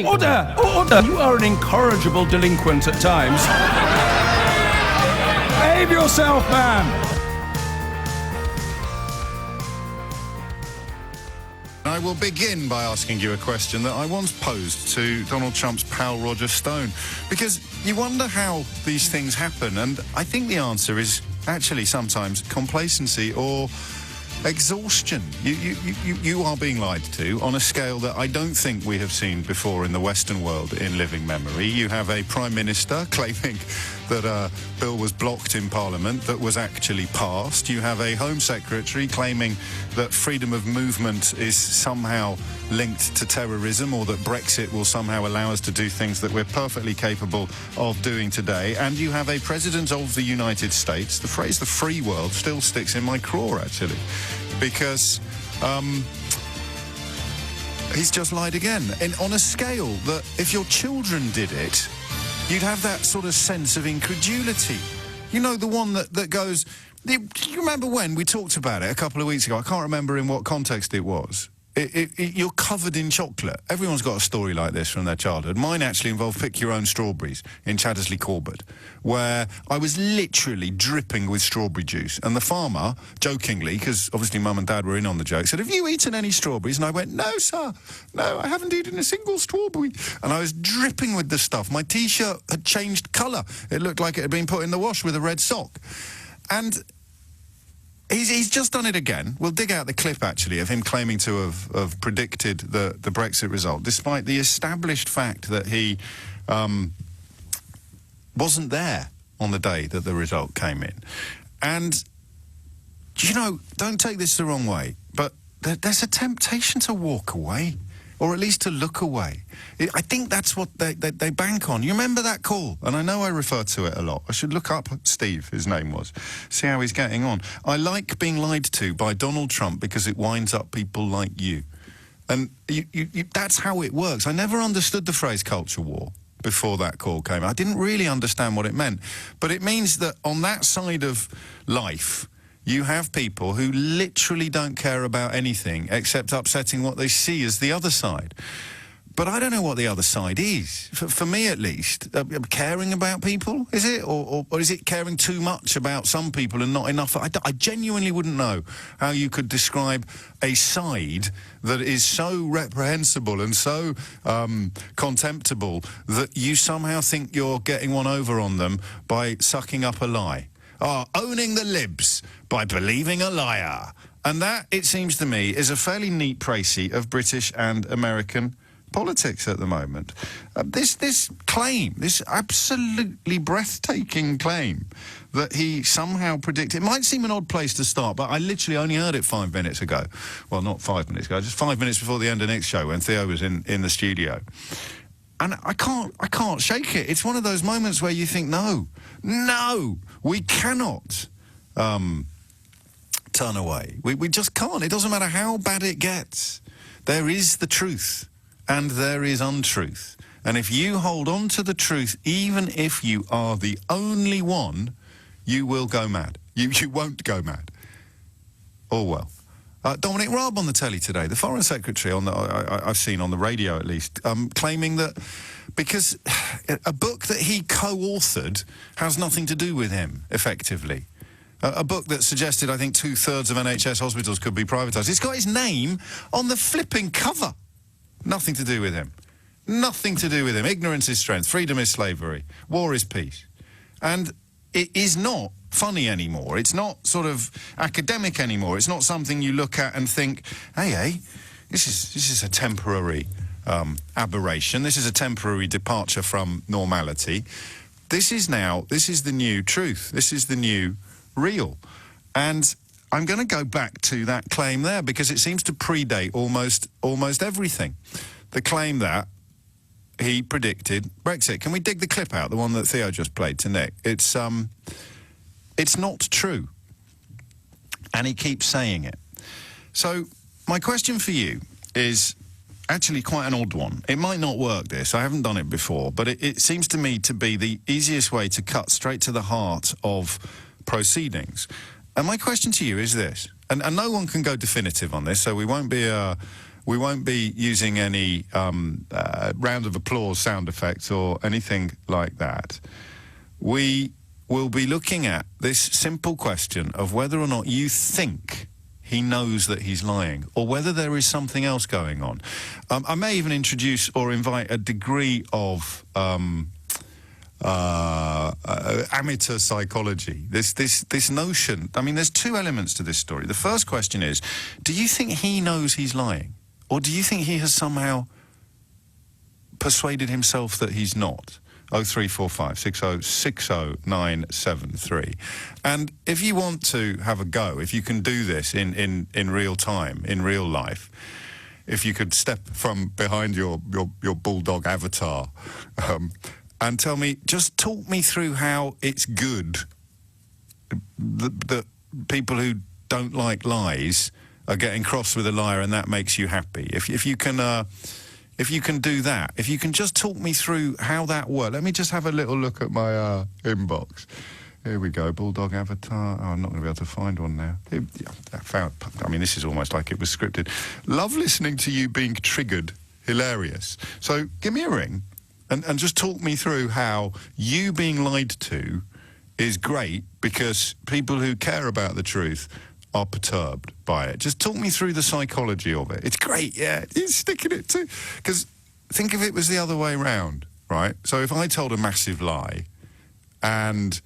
Order! Order! You are an incorrigible delinquent at times. Behave yourself, man! I will begin by asking you a question that I once posed to Donald Trump's pal Roger Stone, because you wonder how these things happen, and I think the answer is actually sometimes complacency or exhaustion. You are being lied to on a scale that I don't think we have seen before in the Western world in living memory. You have a Prime Minister claiming that a bill was blocked in Parliament that was actually passed. You have a Home Secretary claiming that freedom of movement is somehow linked to terrorism, or that Brexit will somehow allow us to do things that we're perfectly capable of doing today. And you have a President of the United States. The phrase the free world still sticks in my craw, actually, because he's just lied again. And on a scale that if your children did it, you'd have that sort of sense of incredulity. You know, the one that goes... Do you remember when we talked about it a couple of weeks ago? I can't remember in what context it was. You're covered in chocolate. Everyone's got a story like this from their childhood. Mine actually involved Pick Your Own Strawberries in Chaddesley Corbett, where I was literally dripping with strawberry juice. And the farmer, jokingly, because obviously Mum and Dad were in on the joke, said, "Have you eaten any strawberries?" And I went, "No, sir. No, I haven't eaten a single strawberry." And I was dripping with the stuff. My T-shirt had changed colour. It looked like it had been put in the wash with a red sock. And He's just done it again. We'll dig out the clip, actually, of him claiming to have predicted the Brexit result, despite the established fact that he wasn't there on the day that the result came in. And, you know, don't take this the wrong way, but there's a temptation to walk away, or at least to look away. I think that's what they bank on. You remember that call? And I know I refer to it a lot. I should look up Steve, his name was, see how he's getting on. I like being lied to by Donald Trump because it winds up people like you. And that's how it works. I never understood the phrase culture war before that call came. I didn't really understand what it meant. But it means that on that side of life, you have people who literally don't care about anything except upsetting what they see as the other side. But I don't know what the other side is. For me, at least, caring about people, is it? Or is it caring too much about some people and not enough? I genuinely wouldn't know how you could describe a side that is so reprehensible and so contemptible that you somehow think you're getting one over on them by sucking up a lie. Owning the libs by believing a liar. And that, it seems to me, is a fairly neat précis of British and American politics at the moment. This claim, this absolutely breathtaking claim that he somehow predicted, it might seem an odd place to start, but I literally only heard it 5 minutes ago. Well, not 5 minutes ago, just 5 minutes before the end of Nick's show when Theo was in the studio. And I can't shake it. It's one of those moments where you think, no, we cannot turn away. We just can't. It doesn't matter how bad it gets. There is the truth and there is untruth. And if you hold on to the truth, even if you are the only one, you will go mad. You won't go mad. Oh, well. Dominic Raab on the telly today, the Foreign Secretary, I've seen on the radio at least, claiming that because a book that he co-authored has nothing to do with him, effectively. A book that suggested, I think, 2/3 of NHS hospitals could be privatised. It's got his name on the flipping cover. Nothing to do with him. Nothing to do with him. Ignorance is strength. Freedom is slavery. War is peace. And it is not funny anymore. It's not sort of academic anymore. It's not something you look at and think, hey, this is a temporary aberration. This is a temporary departure from normality. This is the new truth. This is the new real. And I'm going to go back to that claim there because it seems to predate almost everything. The claim that he predicted Brexit. Can we dig the clip out, the one that Theo just played to Nick? It's not true. And he keeps saying it. So my question for you is actually quite an odd one. It might not work, this. I haven't done it before, but it seems to me to be the easiest way to cut straight to the heart of proceedings. And my question to you is this, and no one can go definitive on this, so we won't be We won't be using any round of applause sound effects or anything like that. We will be looking at this simple question of whether or not you think he knows that he's lying, or whether there is something else going on. I may even introduce or invite a degree of amateur psychology. This notion. I mean, there's two elements to this story. The first question is, do you think he knows he's lying, or do you think he has somehow persuaded himself that he's not? 0345 60 973. And if you want to have a go, if you can do this in real time, in real life, if you could step from behind your bulldog avatar and tell me, just talk me through how it's good that people who don't like lies are getting cross with a liar and that makes you happy. If you can... If you can do that, if you can just talk me through how that works. Let me just have a little look at my inbox. Here we go, Bulldog Avatar. Oh, I'm not going to be able to find one now. I mean, this is almost like it was scripted. Love listening to you being triggered. Hilarious. So give me a ring and just talk me through how you being lied to is great because people who care about the truth are perturbed by it. Just talk me through the psychology of it. It's great, yeah. You're sticking it too. Because think if it was the other way round, right? So if I told a massive lie and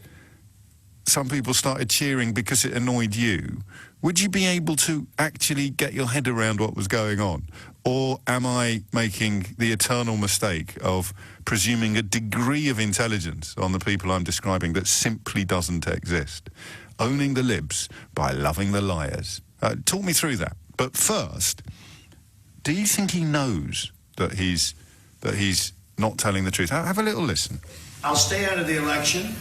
some people started cheering because it annoyed you, would you be able to actually get your head around what was going on? Or am I making the eternal mistake of presuming a degree of intelligence on the people I'm describing that simply doesn't exist? Owning the libs by loving the liars. Talk me through that. But first, do you think he knows that he's not telling the truth? Have a little listen. I'll stay out of the election.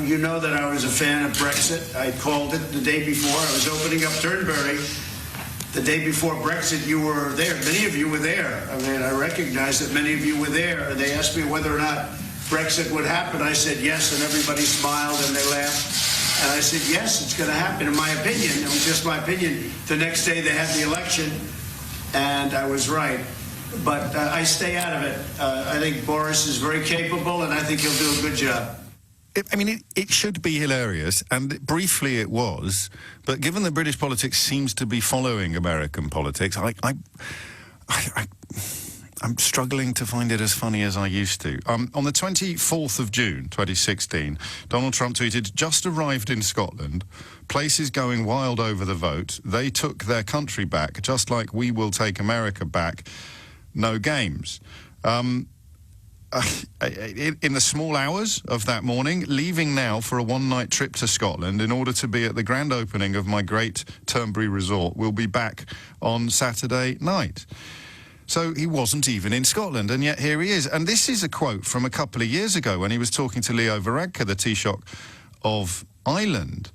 You know that I was a fan of Brexit. I called it the day before. I was opening up Turnberry. The day before Brexit, you were there. Many of you were there. I mean, I recognize that many of you were there. They asked me whether or not Brexit would happen. I said yes, and everybody smiled and they laughed. And I said, yes, it's going to happen, in my opinion. It was just my opinion. The next day they had the election, and I was right. But I stay out of it. I think Boris is very capable, and I think he'll do a good job. It should be hilarious, and briefly it was, but given that British politics seems to be following American politics, I'm struggling to find it as funny as I used to. On the 24th of June, 2016, Donald Trump tweeted, "Just arrived in Scotland. Places going wild over the vote. They took their country back, just like we will take America back. No games." In the small hours of that morning, leaving now for a one-night trip to Scotland in order to be at the grand opening of my great Turnberry resort. We'll be back on Saturday night. So he wasn't even in Scotland, and yet here he is. And this is a quote from a couple of years ago when he was talking to Leo Varadkar, the Taoiseach of Ireland.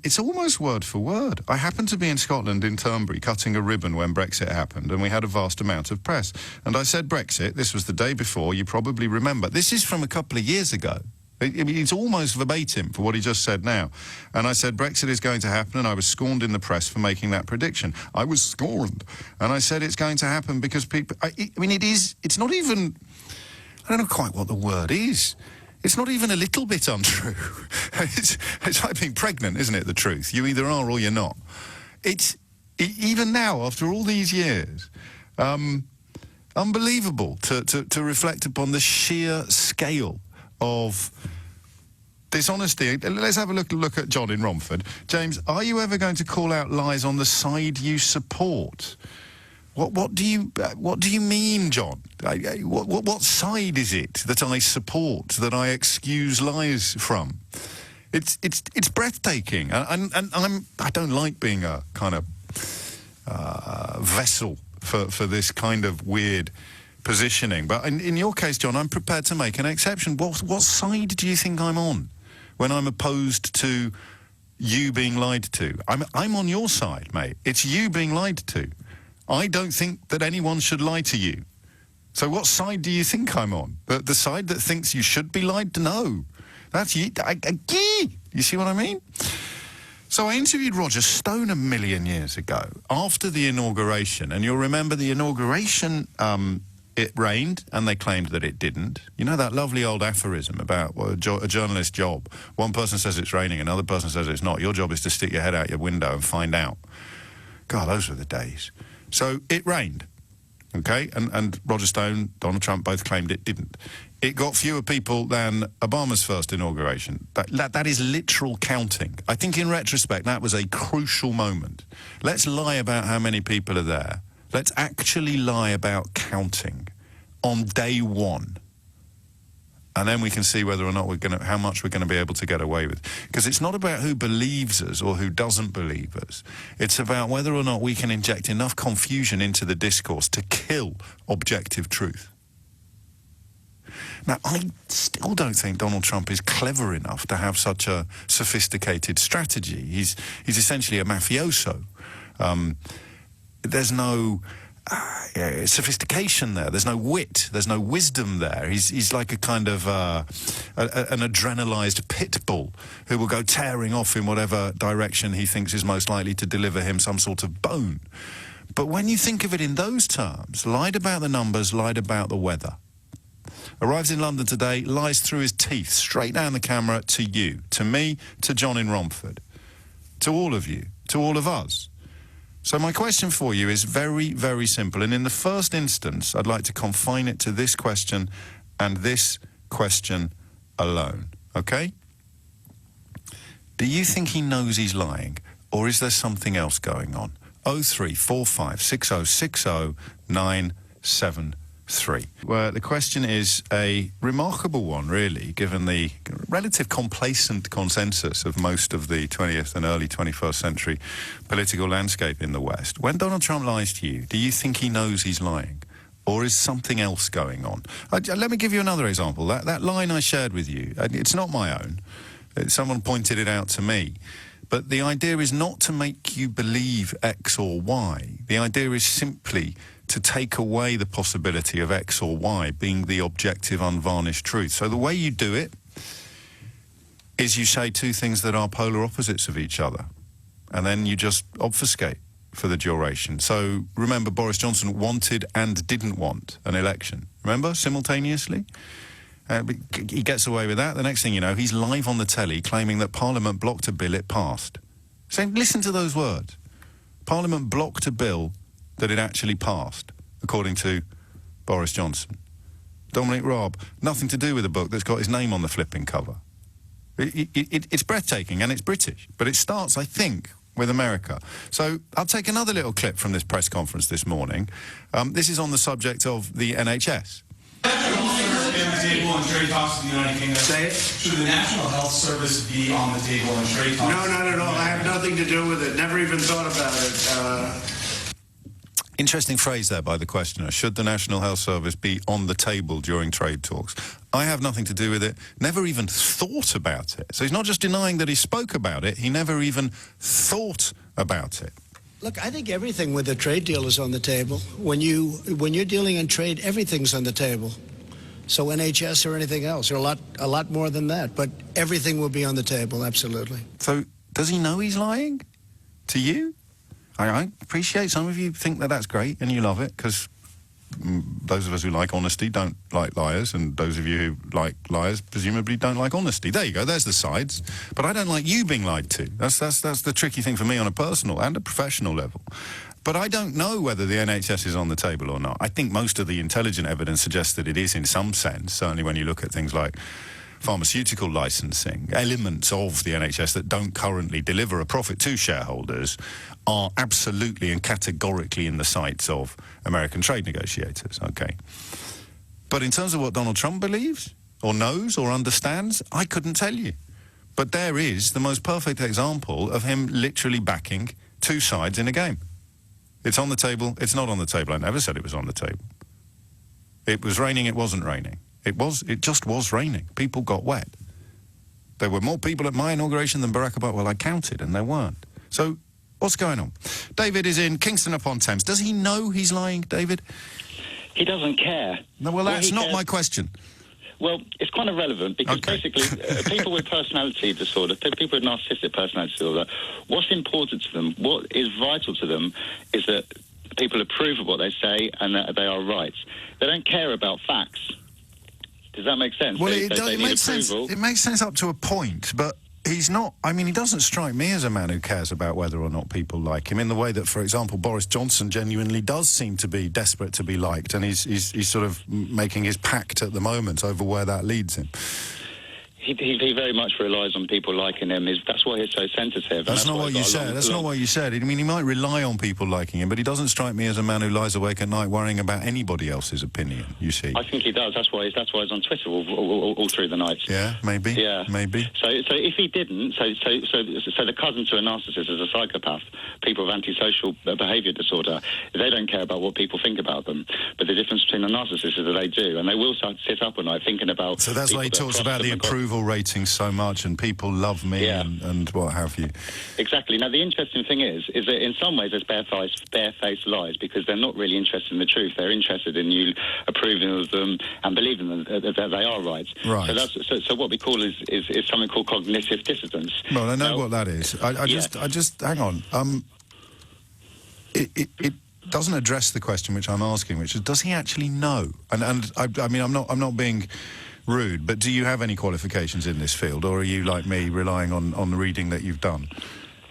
It's almost word for word. I happened to be in Scotland in Turnberry cutting a ribbon when Brexit happened, and we had a vast amount of press. And I said Brexit, this was the day before, you probably remember. This is from a couple of years ago. It's almost verbatim for what he just said now. And I said, Brexit is going to happen, and I was scorned in the press for making that prediction. I was scorned. And I said it's going to happen because people... it's not even... I don't know quite what the word is. It's not even a little bit untrue. It's like being pregnant, isn't it, the truth? You either are or you're not. Even now, after all these years, unbelievable to reflect upon the sheer scale of dishonesty. Let's have a look at John in Romford. James, are you ever going to call out lies on the side you support? What do you mean, John? What side is it that I support, that I excuse lies from? It's breathtaking, and I don't like being a kind of vessel for this kind of weird positioning. But in your case, John, I'm prepared to make an exception. What side do you think I'm on when I'm opposed to you being lied to? I'm on your side, mate. It's you being lied to. I don't think that anyone should lie to you. So what side do you think I'm on? The side that thinks you should be lied to? No. That's you. You see what I mean? So I interviewed Roger Stone a million years ago after the inauguration, and you'll remember the inauguration, it rained, and they claimed that it didn't. You know that lovely old aphorism about a journalist's job? One person says it's raining, another person says it's not. Your job is to stick your head out your window and find out. God, those were the days. So it rained, okay? And Roger Stone, Donald Trump both claimed it didn't. It got fewer people than Obama's first inauguration. That is literal counting. I think in retrospect, that was a crucial moment. Let's lie about how many people are there. Let's actually lie about counting on day one. And then we can see whether or not how much we're going to be able to get away with. Because it's not about who believes us or who doesn't believe us. It's about whether or not we can inject enough confusion into the discourse to kill objective truth. Now, I still don't think Donald Trump is clever enough to have such a sophisticated strategy. He's essentially a mafioso. There's no sophistication there. There's no wit. There's no wisdom there. He's like a kind of an adrenalized pit bull who will go tearing off in whatever direction he thinks is most likely to deliver him some sort of bone. But when you think of it in those terms, lied about the numbers, lied about the weather. Arrives in London today, lies through his teeth, straight down the camera to you, to me, to John in Romford, to all of you, to all of us. So my question for you is very, very simple. And in the first instance, I'd like to confine it to this question and this question alone, okay? Do you think he knows he's lying, or is there something else going on? 0345 6060 973. Well, the question is a remarkable one, really, given the relative complacent consensus of most of the 20th and early 21st century political landscape in the West. When Donald Trump lies to you, do you think he knows he's lying? Or is something else going on? Let me give you another example. That line I shared with you, it's not my own. Someone pointed it out to me. But the idea is not to make you believe X or Y. The idea is simply to take away the possibility of X or Y being the objective, unvarnished truth. So the way you do it is you say two things that are polar opposites of each other, and then you just obfuscate for the duration. So remember, Boris Johnson wanted and didn't want an election. Remember, simultaneously? He gets away with that. The next thing you know, he's live on the telly claiming that Parliament blocked a bill it passed. Saying, listen to those words. Parliament blocked a bill that it actually passed, according to Boris Johnson. Dominic Raab, nothing to do with a book that's got his name on the flipping cover. It's breathtaking and it's British, but it starts, I think, with America. So I'll take another little clip from this press conference this morning. This is on the subject of the NHS. Table on trade talks with the United Kingdom. Say it. Should the National Health Service be on the table on trade talks? No, not at all. I have nothing to do with it. Never even thought about it. Interesting phrase there by the questioner. Should the National Health Service be on the table during trade talks? I have nothing to do with it. Never even thought about it. So he's not just denying that he spoke about it. He never even thought about it. Look, I think everything with a trade deal is on the table. When you're dealing in trade, everything's on the table. So NHS or anything else, or a lot more than that. But everything will be on the table, absolutely. So does he know he's lying to you? I appreciate some of you think that that's great and you love it, because those of us who like honesty don't like liars, and those of you who like liars presumably don't like honesty. There you go, there's the sides. But I don't like you being lied to. That's the tricky thing for me on a personal and a professional level. But I don't know whether the NHS is on the table or not. I think most of the intelligent evidence suggests that it is in some sense, certainly when you look at things like pharmaceutical licensing. Elements of the NHS that don't currently deliver a profit to shareholders are absolutely and categorically in the sights of American trade negotiators, okay? But in terms of what Donald Trump believes or knows or understands, I couldn't tell you. But there is the most perfect example of him literally backing two sides in a game. It's on the table, it's not on the table. I never said it was on the table. It was raining, it wasn't raining. It just was raining. People got wet. There were more people at my inauguration than Barack Obama. Well, I counted, and there weren't. So what's going on? David is in Kingston upon Thames. Does he know he's lying, David? He doesn't care. No, well, that's not my question. Well, it's kind of relevant because Okay. basically people with personality disorder, people with narcissistic personality disorder, what's important to them, what is vital to them is that people approve of what they say and that they are right. They don't care about facts. Does that make sense? Well, They it need makes sense. approval. It makes sense up to a point, but he's not. I mean, he doesn't strike me as a man who cares about whether or not people like him in the way that, for example, Boris Johnson genuinely does seem to be desperate to be liked, and he's sort of making his pact at the moment over where that leads him. He very much relies on people liking him. That's why he's so sensitive. That's not what you said. That's not what you said. I mean, he might rely on people liking him, but he doesn't strike me as a man who lies awake at night worrying about anybody else's opinion, you see. I think he does. That's why he's on Twitter all through the night. Yeah, maybe. Yeah. Maybe. So if he didn't, so the cousin to a narcissist is a psychopath. People with antisocial behaviour disorder, they don't care about what people think about them. But the difference between a narcissist is that they do, and they will sit up at night thinking about. So that's why he talks about the approval ratings so much, and people love me, and what have you. Exactly. Now, the interesting thing is that in some ways there's barefaced lies because they're not really interested in the truth. They're interested in you approving of them and believing them that they are right. Right. So what we call is something called cognitive dissonance. Well, I know what that is. I just hang on. It doesn't address the question which I'm asking, which is, does he actually know? And I mean, I'm not being rude, but do you have any qualifications in this field, or are you like me, relying on the reading that you've done?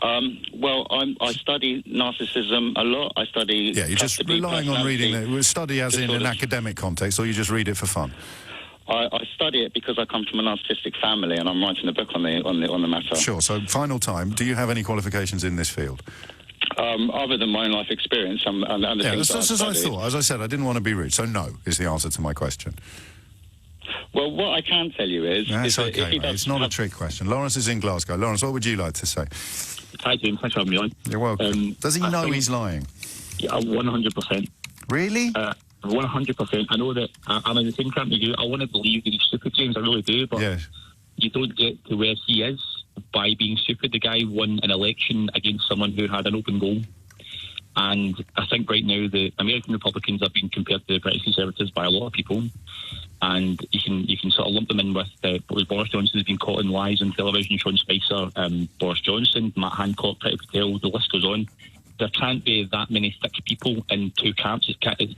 Well, I study narcissism a lot. I study. Yeah, you're just relying on reading it. Study as in an academic context, or you just read it for fun? I study it because I come from a narcissistic family, and I'm writing a book on the matter. Sure. So, final time, do you have any qualifications in this field? Other than my own life experience, and the things that's as I thought. As I said, I didn't want to be rude, so no is the answer to my question. Well, what I can tell you is... That's okay, mate. It's not a trick question. Lawrence is in Glasgow. Lawrence, what would you like to say? Hi, James. Thanks for having me on. You're welcome. Does he know he's lying? Yeah, 100%. Really? 100%. I know that I'm in the same camp as you. I want to believe that he's stupid, James. I really do. But Yes. you don't get to where he is by being stupid. The guy won an election against someone who had an open goal. And I think right now the American Republicans have been compared to the British Conservatives by a lot of people. And you can sort of lump them in with Boris Johnson has been caught in lies on television, Sean Spicer, Boris Johnson, Matt Hancock, Priti Patel, the list goes on. There can't be that many thick people in two camps. It can't be a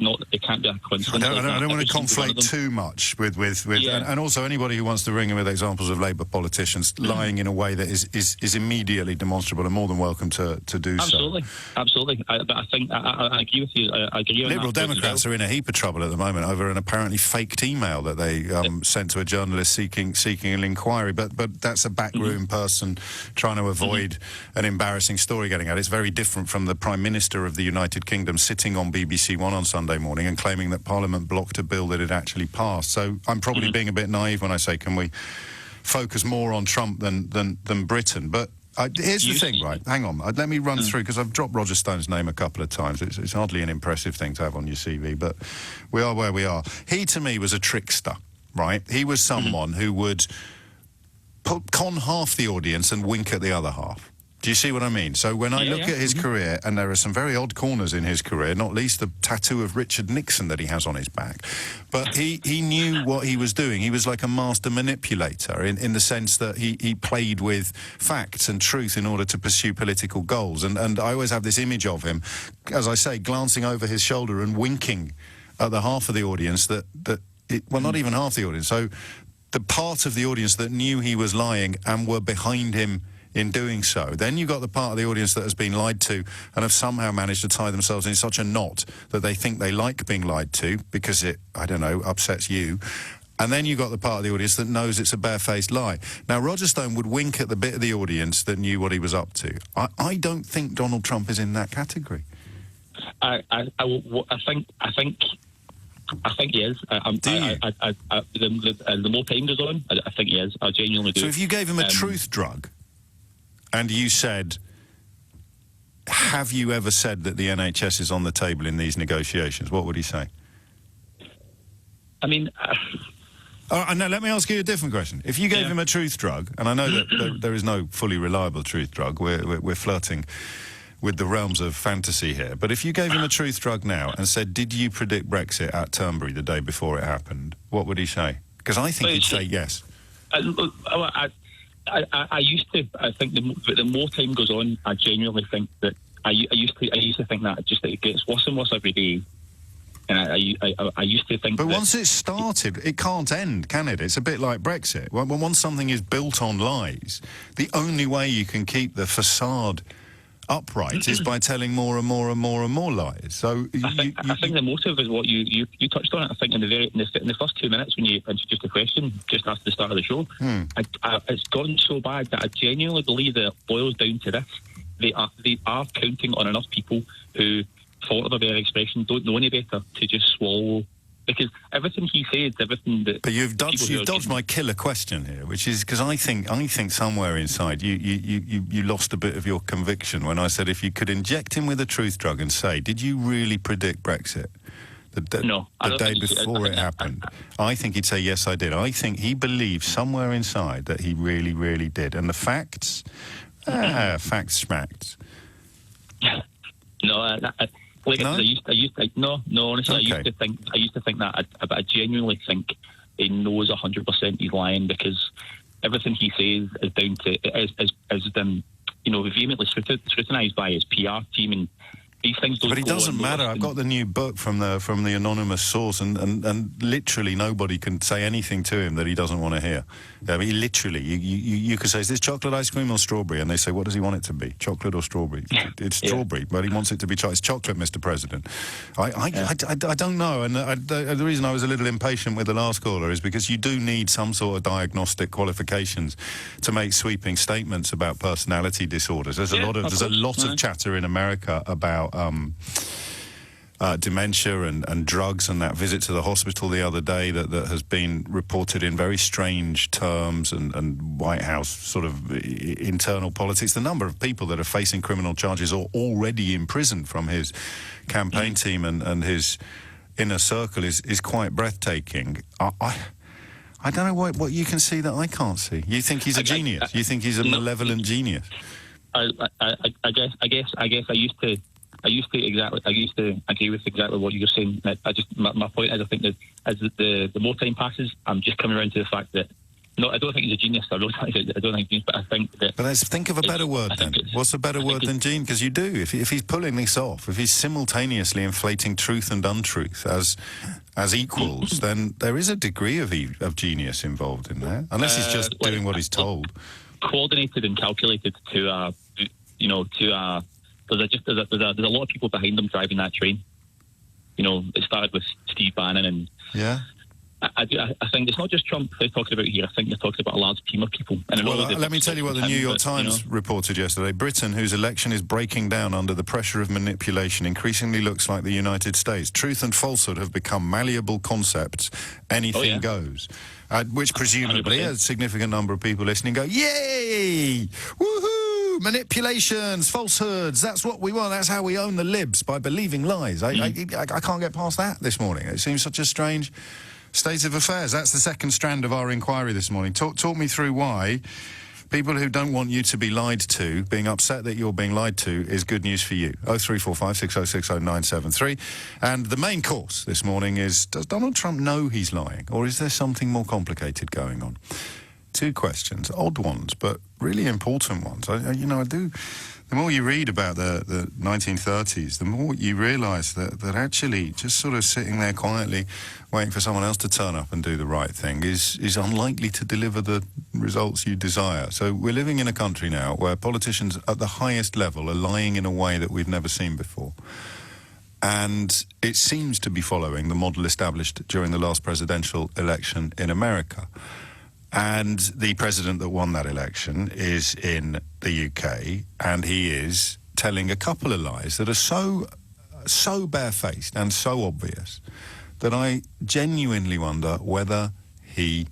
coincidence. I don't want to conflate too much with and also anybody who wants to ring in with examples of Labour politicians lying in a way that is immediately demonstrable and more than welcome to do so. Absolutely. But I think I agree with you. I agree on Liberal Democrats are in a heap of trouble at the moment over an apparently faked email that they sent to a journalist seeking an inquiry. But that's a backroom person trying to avoid an embarrassing story getting out. It's very different from the Prime Minister of the United Kingdom sitting on BBC One on Sunday morning and claiming that Parliament blocked a bill that had actually passed. So I'm probably being a bit naive when I say, can we focus more on Trump than Britain? But here's the thing, right? Hang on. Let me run through, because I've dropped Roger Stone's name a couple of times. It's hardly an impressive thing to have on your CV, but we are where we are. He, to me, was a trickster, right? He was someone who would con half the audience and wink at the other half. Do you see what I mean? So when I look at his career, and there are some very odd corners in his career, not least the tattoo of Richard Nixon that he has on his back, but he knew what he was doing. He was like a master manipulator in the sense that he played with facts and truth in order to pursue political goals. And I always have this image of him, as I say, glancing over his shoulder and winking at the half of the audience well, not even half the audience. So the part of the audience that knew he was lying and were behind him in doing so. Then you got the part of the audience that has been lied to and have somehow managed to tie themselves in such a knot that they think they like being lied to because it, I don't know, upsets you. And then you got the part of the audience that knows it's a barefaced lie. Now, Roger Stone would wink at the bit of the audience that knew what he was up to. I don't think Donald Trump is in that category. I think he is. The more time goes on, I think he is. I genuinely do. So if you gave him a truth drug, and you said, have you ever said that the NHS is on the table in these negotiations? What would he say? I mean... no, let me ask you a different question. If you gave him a truth drug, and I know that there is no fully reliable truth drug, we're flirting with the realms of fantasy here, but if you gave him a truth drug now and said, did you predict Brexit at Turnberry the day before it happened, what would he say? Because I think he'd say yes. I used to. I think the more time goes on, I genuinely think that I used to think that it gets worse and worse every day. And I used to think. But that once it's started, it can't end, can it? It's a bit like Brexit. Once something is built on lies, the only way you can keep the facade upright is by telling more and more and more and more lies. So I think the motive is what you touched on it. I think in the first 2 minutes when you introduced the question just after the start of the show, it's gotten so bad that I genuinely believe that it boils down to this: they are counting on enough people who, for the very expression, don't know any better to just swallow. Because everything he says, everything that... But you've dodged my killer question here, which is because I think somewhere inside you lost a bit of your conviction when I said if you could inject him with a truth drug and say, did you really predict Brexit? The day before it happened. I think he'd say, yes, I did. I think he believes somewhere inside that he really, really did. And the facts? Facts schmacks. No, honestly, I used to think that, but I genuinely think he knows 100% he's lying, because everything he says is down to vehemently scrutinised by his PR team, and these things don't. But it doesn't matter. I've got the new book from the anonymous source, and literally nobody can say anything to him that he doesn't want to hear. I mean, literally, you could say, is this chocolate ice cream or strawberry? And they say, what does he want it to be, chocolate or strawberry? It's strawberry, but he wants it to be chocolate. It's chocolate, Mr. President. I don't know, and the reason I was a little impatient with the last caller is because you do need some sort of diagnostic qualifications to make sweeping statements about personality disorders. There's a lot of chatter in America about dementia and drugs, and that visit to the hospital the other day that has been reported in very strange terms, and White House sort of internal politics. The number of people that are facing criminal charges or already in prison from his campaign team and his inner circle is quite breathtaking. I don't know what you can see that I can't see. You think he's a genius? You think he's a malevolent genius? I guess I used to agree with exactly what you're saying. My point is, I think that as the more time passes, I'm just coming around to the fact that I don't think he's a genius. I don't think he's a genius, but I think that. But let's think of a better word then. What's a better word than genius? Because you do. If he's pulling this off, if he's simultaneously inflating truth and untruth as equals, then there is a degree of genius involved in there, unless he's just doing what he's told. Coordinated and calculated to there's a lot of people behind them driving that train. It started with Steve Bannon, and I think it's not just Trump they're talking about here. I think they're talking about a large team of people. And let me tell you what the New York Times reported yesterday. Britain, whose election is breaking down under the pressure of manipulation, increasingly looks like the United States. Truth and falsehood have become malleable concepts. Anything goes. Which presumably 100%. A significant number of people listening go, yay! Woohoo! Manipulations, falsehoods, that's what we want. That's how we own the libs, by believing lies. I can't get past that this morning. It seems such a strange state of affairs. That's the second strand of our inquiry this morning. Talk me through why people who don't want you to be lied to, being upset that you're being lied to, is good news for you. 0345 6060 973. And the main course this morning is, does Donald Trump know he's lying, or is there something more complicated going on? Two questions, odd ones, but really important ones. I do. The more you read about the 1930s, the more you realise that actually just sort of sitting there quietly waiting for someone else to turn up and do the right thing is unlikely to deliver the results you desire. So we're living in a country now where politicians at the highest level are lying in a way that we've never seen before. And it seems to be following the model established during the last presidential election in America. And the president that won that election is in the UK, and he is telling a couple of lies that are so barefaced and so obvious that I genuinely wonder whether he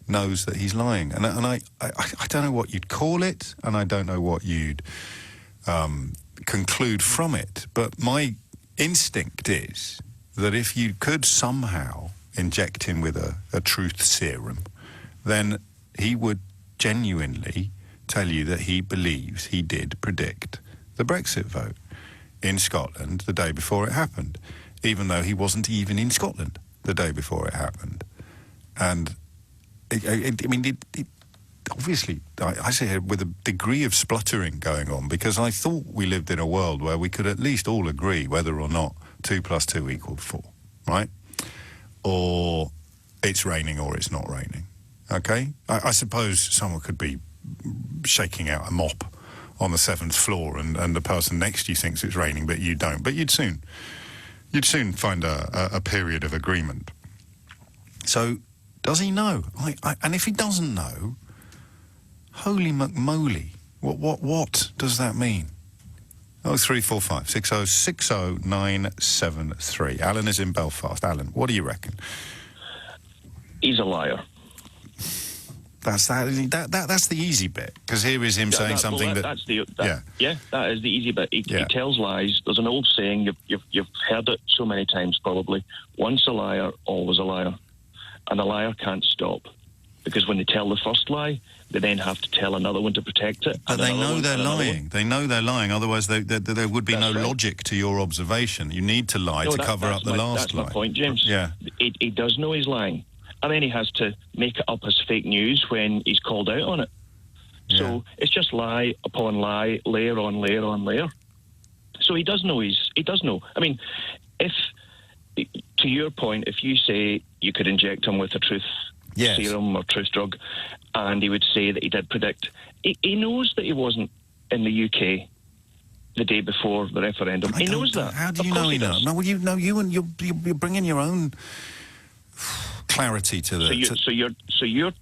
knows that he's lying. And I don't know what you'd call it, and I don't know what you'd conclude from it. But my instinct is that if you could somehow inject him with a truth serum, then he would genuinely tell you that he believes he did predict the Brexit vote in Scotland the day before it happened, even though he wasn't even in Scotland the day before it happened. And, obviously, I say it with a degree of spluttering going on, because I thought we lived in a world where we could at least all agree whether or not 2 + 2 = 4, right? Or it's raining or it's not raining, okay? I suppose someone could be shaking out a mop on the 7th floor and the person next to you thinks it's raining but you don't. But you'd soon find a period of agreement. So, does he know? And if he doesn't know, holy McMoly, what does that mean? 0345 60 973. Alan is in Belfast. Alan, what do you reckon? He's a liar. That's the easy bit, because here is him saying something that is the easy bit. He tells lies. There's an old saying, you've heard it so many times probably, once a liar, always a liar. And a liar can't stop, because when they tell the first lie, they then have to tell another one to protect it. But they know they're lying. They know they're lying, otherwise there would be no logic to your observation. You need to lie to cover up the last lie. That's my point, James. Yeah. He does know he's lying. And then he has to make it up as fake news when he's called out on it. Yeah. So it's just lie upon lie, layer on layer on layer. So he does know. I mean, if, to your point, if you say you could inject him with a truth serum or truth drug, and he would say that he did predict, he knows that he wasn't in the UK the day before the referendum. He knows that. How do you know he knows? No, well, you know, you're bringing your own clarity to the. So you're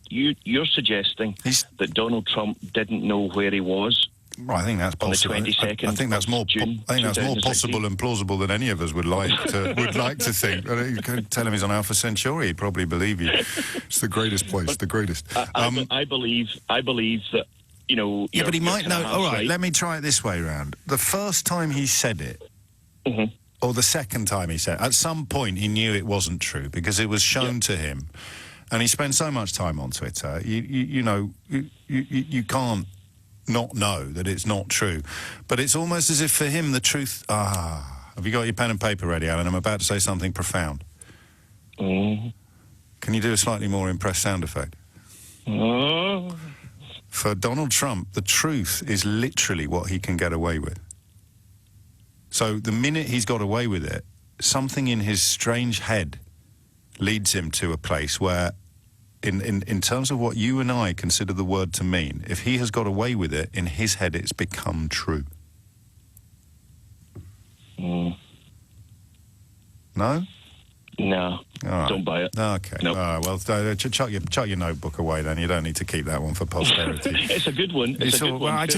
suggesting that Donald Trump didn't know where he was. Well, I think that's possible. On the 22nd I think that's more. I think that's more possible and plausible than any of us would like to think. You could tell him he's on Alpha Centauri; he'd probably believe you. It's the greatest place, the greatest. I believe that, you know. Yeah, but he might know. All right, let me try it this way round. The first time he said it, or the second time he said it, at some point he knew it wasn't true because it was shown to him, and he spent so much time on Twitter. You can't not know that it's not true. But it's almost as if for him the truth... have you got your pen and paper ready, Alan? I'm about to say something profound. Can you do a slightly more impressed sound effect? For Donald Trump, the truth is literally what he can get away with. So the minute he's got away with it, something in his strange head leads him to a place where, in terms of what you and I consider the word to mean, if he has got away with it, in his head it's become true. No? No, right. Don't buy it. Okay. Nope. All right, well, chuck your notebook away then. You don't need to keep that one for posterity. It's a good one. It's a good one.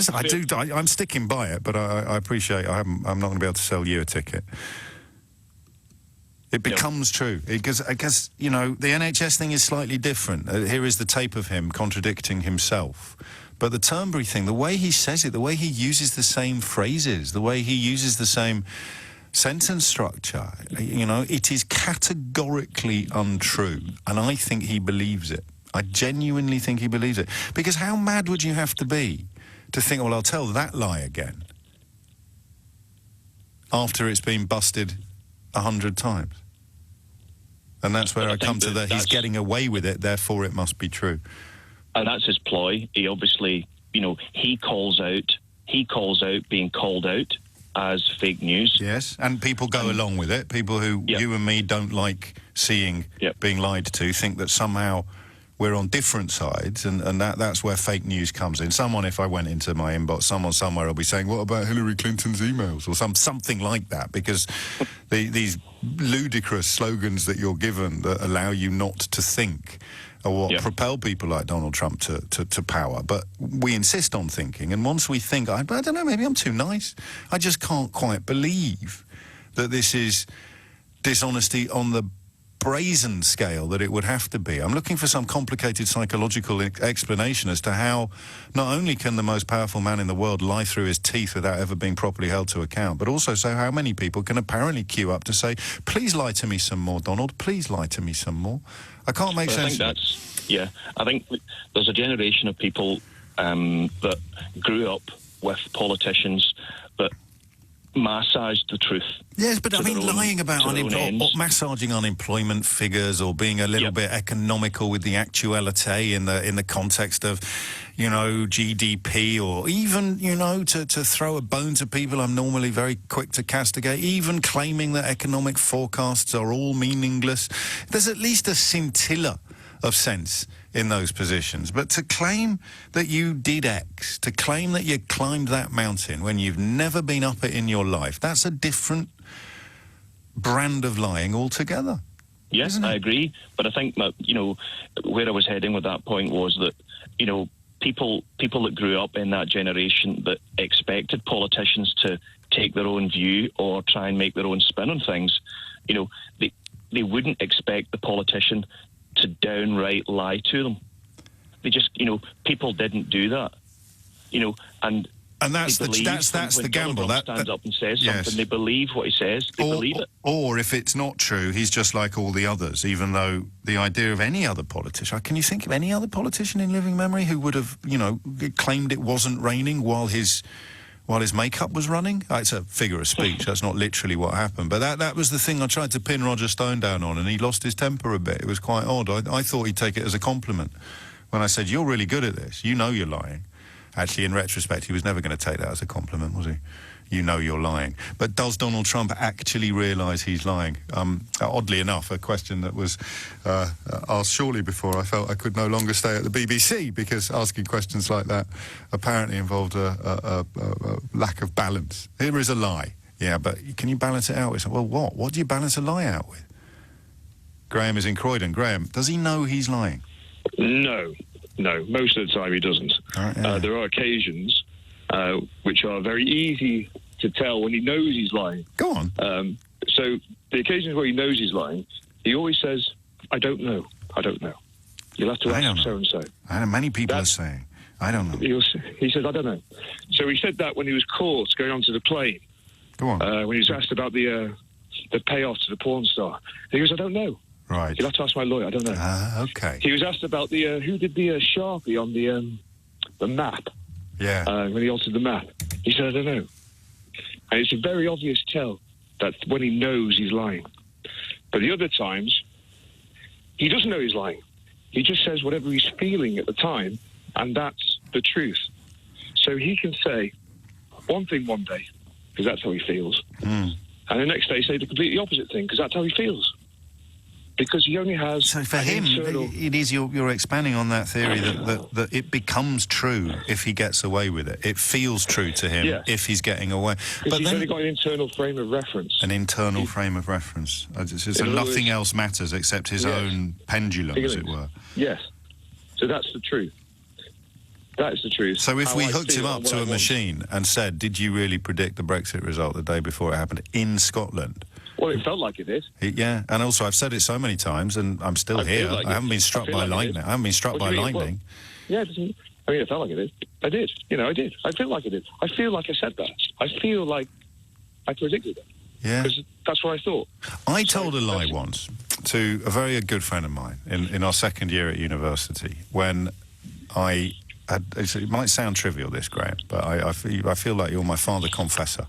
I'm sticking by it, but I appreciate I'm not going to be able to sell you a ticket. It becomes true because you know, the NHS thing is slightly different. Here is the tape of him contradicting himself. But the Turnberry thing, the way he says it, the way he uses the same phrases, the way he uses the same sentence structure, you know, it is categorically untrue. And I think he believes it. I genuinely think he believes it. Because how mad would you have to be to think, well, I'll tell that lie again after it's been busted 100 times? And that's where I come to that he's getting away with it, therefore it must be true. And that's his ploy. He obviously, you know, he calls out being called out as fake news. Yes, and people go along with it. People who you and me don't like seeing being lied to think that somehow we're on different sides, and that's where fake news comes in. Someone, if I went into my inbox, someone somewhere will be saying, what about Hillary Clinton's emails? Or something like that, because these ludicrous slogans that you're given that allow you not to think are what propel people like Donald Trump to power. But we insist on thinking, and once we think, I don't know, maybe I'm too nice. I just can't quite believe that this is dishonesty on the brazen scale that it would have to be. I'm looking for some complicated psychological explanation as to how not only can the most powerful man in the world lie through his teeth without ever being properly held to account, but also so how many people can apparently queue up to say, please lie to me some more, Donald, please lie to me some more. I can't make sense. I think there's a generation of people that grew up with politicians that massage the truth. Yes, but I mean, lying about massaging unemployment figures, or being a little bit economical with the actuality in the context of, GDP, or even, to throw a bone to people I'm normally very quick to castigate, even claiming that economic forecasts are all meaningless. There's at least a scintilla of sense in those positions. But to claim that you did X, to claim that you climbed that mountain when you've never been up it in your life, that's a different brand of lying altogether. Yes, I agree. But I think that, where I was heading with that point was that, people that grew up in that generation that expected politicians to take their own view or try and make their own spin on things, they wouldn't expect the politician to downright lie to them. They just, people didn't do that, and that's the gamble. That stands up and says something, they believe what he says. They believe it. Or if it's not true, he's just like all the others. Even though the idea of any other politician, can you think of any other politician in living memory who would have, claimed it wasn't raining while his makeup was running? It's a figure of speech. That's not literally what happened. But that was the thing I tried to pin Roger Stone down on, and he lost his temper a bit. It was quite odd. I thought he'd take it as a compliment when I said, "You're really good at this. You know you're lying." Actually, in retrospect, he was never going to take that as a compliment, was he? You know you're lying. But does Donald Trump actually realise he's lying? Oddly enough, a question that was asked shortly before I felt I could no longer stay at the BBC, because asking questions like that apparently involved a lack of balance. Here is a lie. Yeah, but can you balance it out with? Well, what? What do you balance a lie out with? Graham is in Croydon. Graham, does he know he's lying? No, most of the time he doesn't. There are occasions which are very easy to tell when he knows he's lying. Go on. So the occasions where he knows he's lying, he always says, I don't know. You'll have to ask so-and-so. I know many people are saying, I don't know. He says, I don't know. So he said that when he was caught going onto the plane. Go on. When he was asked about the payoff to the porn star. He goes, I don't know. Right. You'll have to ask my lawyer. I don't know. Okay. He was asked about the who did the Sharpie on the map. Yeah. When he altered the map, he said, I don't know. And it's a very obvious tell that when he knows he's lying. But the other times, he doesn't know he's lying. He just says whatever he's feeling at the time, and that's the truth. So he can say one thing one day, because that's how he feels, and the next day say the completely opposite thing, because that's how he feels. Because he only has... So for him, it is you're expanding on that theory that it becomes true if he gets away with it. It feels true to him if he's getting away. But he's only got an internal frame of reference. An internal frame of reference. So nothing else matters except his own pendulum, as it were. Yes. So that's the truth. That is the truth. So if we hooked him up to a machine and said, did you really predict the Brexit result the day before it happened in Scotland? Well, it felt like it did. Yeah, and also I've said it so many times, and I'm still here. I haven't been struck by lightning. I haven't been struck by lightning. Yeah, it felt like it did. I did. I did. I feel like I did. I feel like I said that. I feel like I predicted it. Yeah. Because that's what I thought. I told a lie once to a very good friend of mine in our second year at university when I had... It might sound trivial, this, Graham, but I feel like you're my father confessor.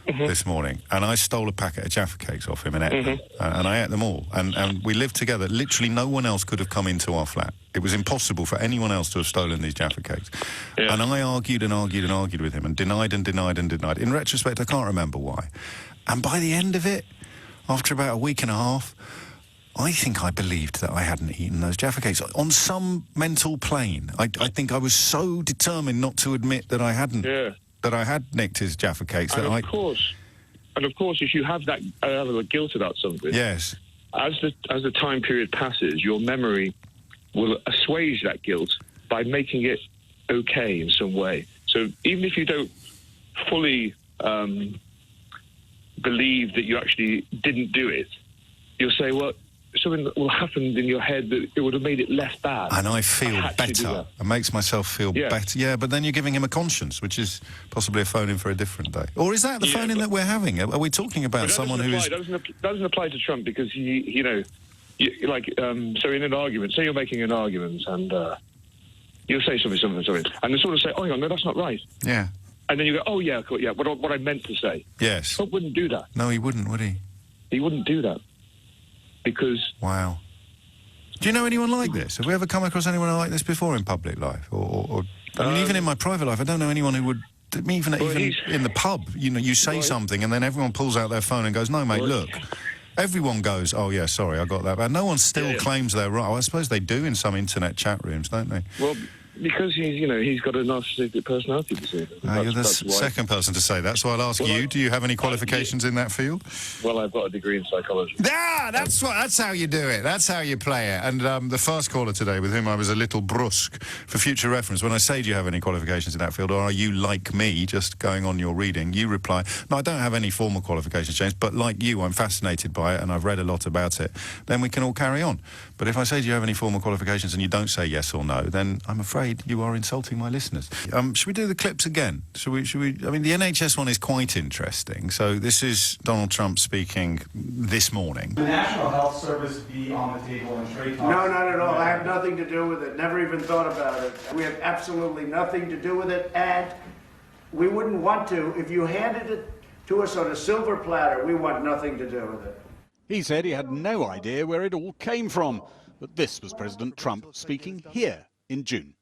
This morning, and I stole a packet of Jaffa cakes off him and ate them, and I ate them all, and we lived together. Literally no one else could have come into our flat. It was impossible for anyone else to have stolen these Jaffa cakes. And I argued with him and denied. In retrospect, I can't remember why. And by the end of it, after about a week and a half, I think I believed that I hadn't eaten those Jaffa cakes. On some mental plane, I think I was so determined not to admit that I hadn't. Yeah. That I had nicked his Jaffa cakes. And of course, if you have that level of guilt about something, yes, as the time period passes, your memory will assuage that guilt by making it okay in some way. So even if you don't fully believe that you actually didn't do it, you'll say, well, something that will happen in your head that it would have made it less bad. And I feel better. It makes myself feel better. Yeah, but then you're giving him a conscience, which is possibly a phone-in for a different day. Or is that the phone-in that we're having? Are we talking about someone who is... That doesn't apply to Trump because, so in an argument, say you're making an argument and you'll say something, and they sort of say, oh, no, that's not right. Yeah. And then you go, oh, yeah, cool, yeah, what I meant to say. Yes. Trump wouldn't do that. No, he wouldn't, would he? He wouldn't do that. Because... Wow. Do you know anyone like this? Have we ever come across anyone like this before in public life? Or I mean, even in my private life, I don't know anyone who would... Even in the pub, you know, you say something and then everyone pulls out their phone and goes, no, mate, look. Everyone goes, oh, yeah, sorry, I got that. But no one still claims they're right. Well, I suppose they do in some internet chat rooms, don't they? Well, because he's got a narcissistic personality disorder. You're the second person to say that, so I'll ask you, do you have any qualifications in that field? Well, I've got a degree in psychology. That's how you do it. That's how you play it. And the first caller today, with whom I was a little brusque, for future reference, when I say, do you have any qualifications in that field, or are you like me, just going on your reading, you reply, no, I don't have any formal qualifications, James, but like you, I'm fascinated by it and I've read a lot about it. Then we can all carry on. But if I say, do you have any formal qualifications, and you don't say yes or no, then I'm afraid you are insulting my listeners. Should we do the clips again? Should we? I mean, the NHS one is quite interesting. So this is Donald Trump speaking this morning. The National Health Service be on the table in trade talks? No, not at all. I have nothing to do with it. Never even thought about it. We have absolutely nothing to do with it, and we wouldn't want to. If you handed it to us on a silver platter, we want nothing to do with it. He said he had no idea where it all came from, but this was President Trump speaking here in June.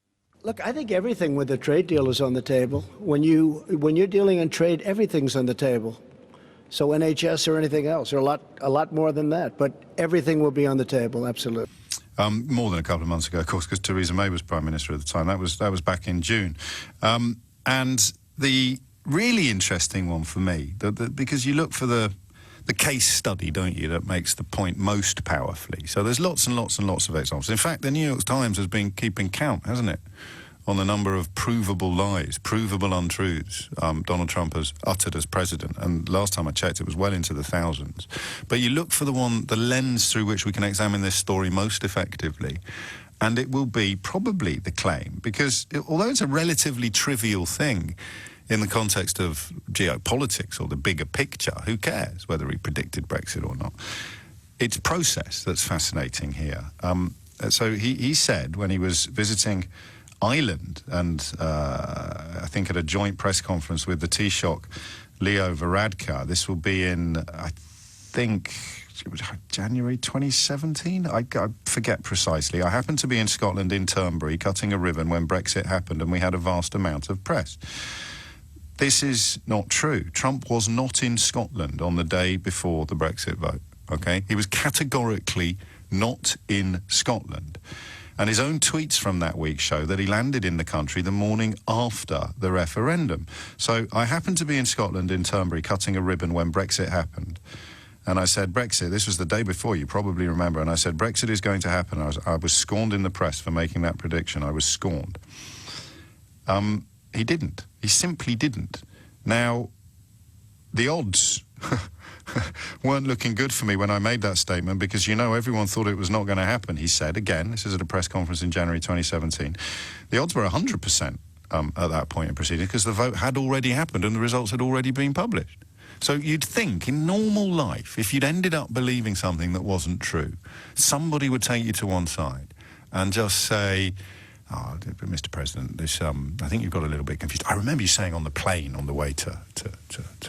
Look, I think everything with the trade deal is on the table. When you're dealing in trade, everything's on the table. So NHS or anything else, or a lot more than that. But everything will be on the table, absolutely. More than a couple of months ago, of course, because Theresa May was Prime Minister at the time. That was back in June. And the really interesting one for me, because you look for the case study, don't you, that makes the point most powerfully. So there's lots and lots and lots of examples. In fact, the New York Times has been keeping count, hasn't it, on the number of provable lies, provable untruths Donald Trump has uttered as president. And last time I checked, it was well into the thousands. But you look for the lens through which we can examine this story most effectively, and it will be probably the claim, because although it's a relatively trivial thing, in the context of geopolitics or the bigger picture, who cares whether he predicted Brexit or not? It's process that's fascinating here. So he said when he was visiting Ireland, and I think at a joint press conference with the Taoiseach Leo Varadkar, this will be in, I think, it was January 2017? I forget precisely. I happened to be in Scotland in Turnberry cutting a ribbon when Brexit happened, and we had a vast amount of press. This is not true. Trump was not in Scotland on the day before the Brexit vote, OK? He was categorically not in Scotland. And his own tweets from that week show that he landed in the country the morning after the referendum. So I happened to be in Scotland in Turnberry cutting a ribbon when Brexit happened. And I said, Brexit, this was the day before, you probably remember, and I said, Brexit is going to happen. I was scorned in the press for making that prediction. I was scorned. He didn't. He simply didn't. Now, the odds weren't looking good for me when I made that statement, because, you know, everyone thought it was not going to happen, he said. Again, this is at a press conference in January 2017. The odds were 100% at that point in proceedings, because the vote had already happened and the results had already been published. So you'd think, in normal life, if you'd ended up believing something that wasn't true, somebody would take you to one side and just say, oh, Mr. President, this, I think you've got a little bit confused. I remember you saying on the plane on the way to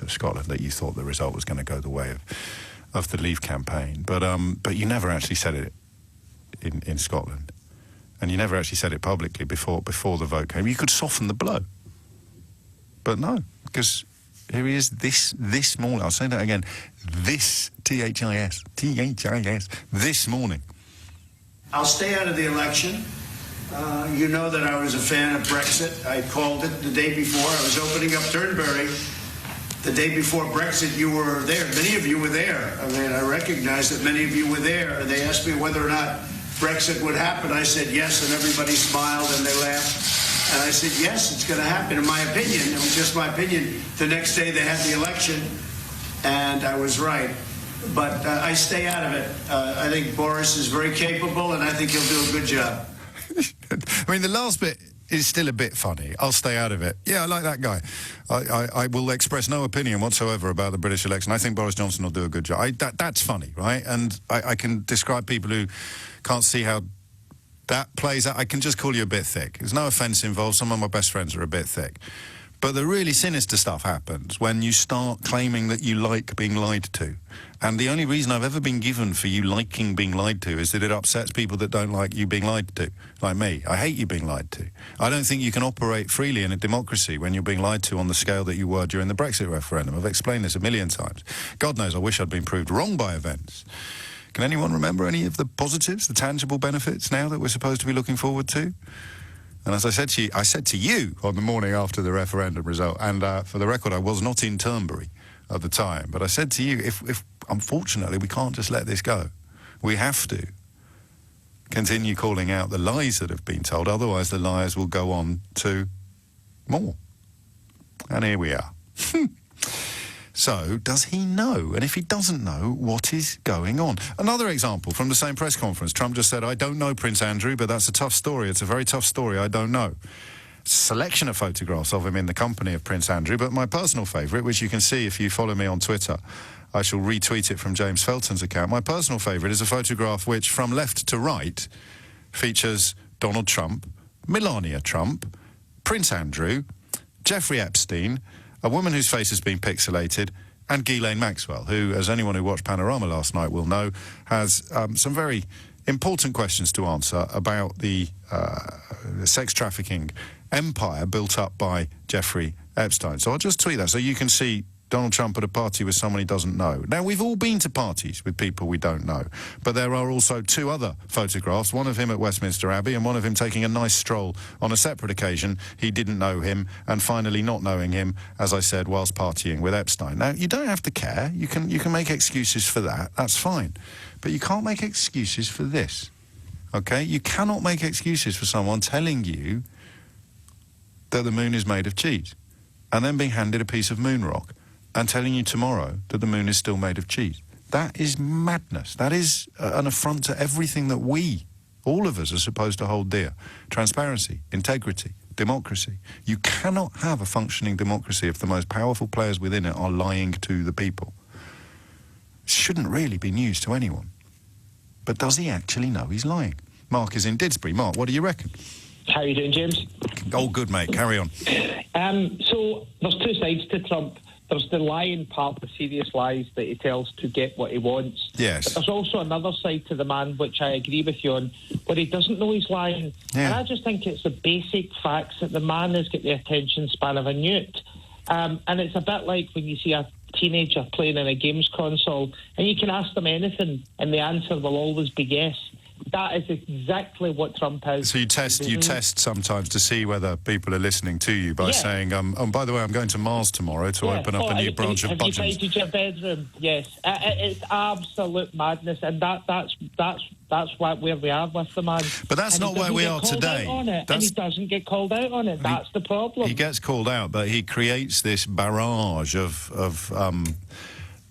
Scotland that you thought the result was going to go the way of the Leave campaign. But you never actually said it in Scotland. And you never actually said it publicly before the vote came. You could soften the blow. But no, because here he is this morning. I'll say that again. This, T-H-I-S, this morning. I'll stay out of the election. You know that I was a fan of Brexit. I called it the day before. I was opening up Turnberry. The day before Brexit, you were there. Many of you were there. I mean, I recognize that many of you were there. They asked me whether or not Brexit would happen. I said yes, and everybody smiled and they laughed. And I said, yes, it's going to happen, in my opinion. It was just my opinion. The next day they had the election, and I was right. But I stay out of it. I think Boris is very capable, and I think he'll do a good job. I mean, the last bit is still a bit funny. I'll stay out of it. Yeah, I like that guy. I will express no opinion whatsoever about the British election. I think Boris Johnson will do a good job. That's funny, right? And I can describe people who can't see how that plays out. I can just call you a bit thick. There's no offence involved. Some of my best friends are a bit thick. But the really sinister stuff happens when you start claiming that you like being lied to. And the only reason I've ever been given for you liking being lied to is that it upsets people that don't like you being lied to, like me. I hate you being lied to. I don't think you can operate freely in a democracy when you're being lied to on the scale that you were during the Brexit referendum. I've explained this a million times. God knows I wish I'd been proved wrong by events. Can anyone remember any of the positives, the tangible benefits now that we're supposed to be looking forward to? And as I said to you on the morning after the referendum result, and for the record, I was not in Turnberry at the time, but I said to you, if unfortunately we can't just let this go, we have to continue calling out the lies that have been told, otherwise the liars will go on to more. And here we are. So, does he know? And if he doesn't know, what is going on? Another example from the same press conference. Trump just said, I don't know Prince Andrew, but that's a tough story. It's a very tough story. I don't know. Selection of photographs of him in the company of Prince Andrew, but my personal favourite, which you can see if you follow me on Twitter, I shall retweet it from James Felton's account. My personal favourite is a photograph which, from left to right, features Donald Trump, Melania Trump, Prince Andrew, Jeffrey Epstein, a woman whose face has been pixelated, and Ghislaine Maxwell, who, as anyone who watched Panorama last night will know, has some very important questions to answer about the sex trafficking empire built up by Jeffrey Epstein. So I'll just tweet that so you can see Donald Trump at a party with someone he doesn't know. Now, we've all been to parties with people we don't know, but there are also two other photographs, one of him at Westminster Abbey and one of him taking a nice stroll on a separate occasion. He didn't know him, and finally not knowing him, as I said, whilst partying with Epstein. Now, you don't have to care. You can make excuses for that. That's fine. But you can't make excuses for this, okay? You cannot make excuses for someone telling you that the moon is made of cheese and then being handed a piece of moon rock and telling you tomorrow that the moon is still made of cheese. That is madness. That is an affront to everything that we, all of us, are supposed to hold dear. Transparency, integrity, democracy. You cannot have a functioning democracy if the most powerful players within it are lying to the people. It shouldn't really be news to anyone. But does he actually know he's lying? Mark is in Didsbury. Mark, what do you reckon? How are you doing, James? Oh, good, mate. Carry on. So there's two sides to Trump. There's the lying part, the serious lies that he tells to get what he wants. Yes. But there's also another side to the man, which I agree with you on, where he doesn't know he's lying. Yeah. And I just think it's the basic facts that the man has got the attention span of a newt. And it's a bit like when you see a teenager playing in a games console and you can ask them anything and the answer will always be yes. That is exactly what Trump is. So you test sometimes to see whether people are listening to you by saying, by the way, I'm going to Mars tomorrow to open up a new branch of Budgeons. Have you tidied your bedroom? Yes. It's absolute madness, and that's where we are with the man. But that's not where we are today. And he doesn't get called out on it. That's the problem. He gets called out, but he creates this barrage of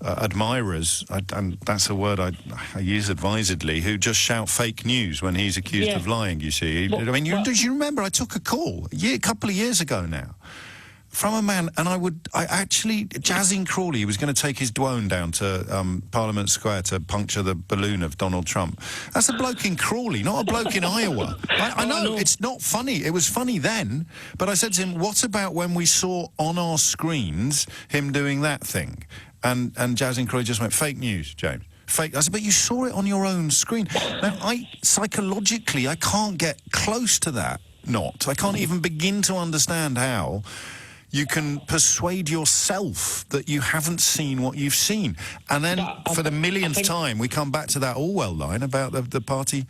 admirers, and that's a word I use advisedly, who just shout fake news when he's accused of lying, you see. Do you remember I took a call a couple of years ago now from a man, and Jazz in Crawley, he was going to take his dwone down to Parliament Square to puncture the balloon of Donald Trump. That's a bloke in Crawley, not a bloke in Iowa. I know, it's not funny. It was funny then, but I said to him, what about when we saw on our screens him doing that thing? And Jazz in Crawley just went, fake news, James. Fake. I said, but you saw it on your own screen. Now, psychologically, I can't get close to that knot. I can't even begin to understand how you can persuade yourself that you haven't seen what you've seen. And then, for the millionth time, we come back to that Orwell line about the party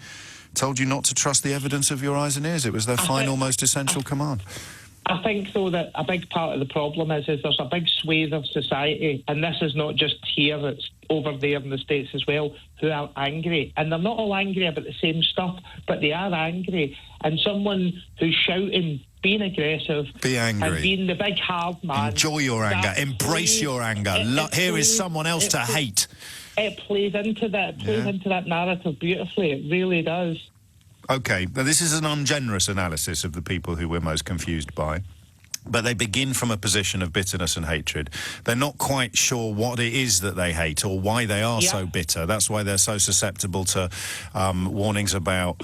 told you not to trust the evidence of your eyes and ears. It was their final, most essential command. I think, though, that a big part of the problem is there's a big swathe of society, and this is not just here, it's over there in the States as well, who are angry. And they're not all angry about the same stuff, but they are angry. And someone who's shouting, being aggressive, be angry, and being the big hard man. Enjoy your anger, embrace your anger. Here is someone else to hate. It plays into that. It plays into that narrative beautifully. It really does. OK, now this is an ungenerous analysis of the people who we're most confused by. but they begin from a position of bitterness and hatred. They're not quite sure what it is that they hate or why they are so bitter. That's why they're so susceptible to warnings about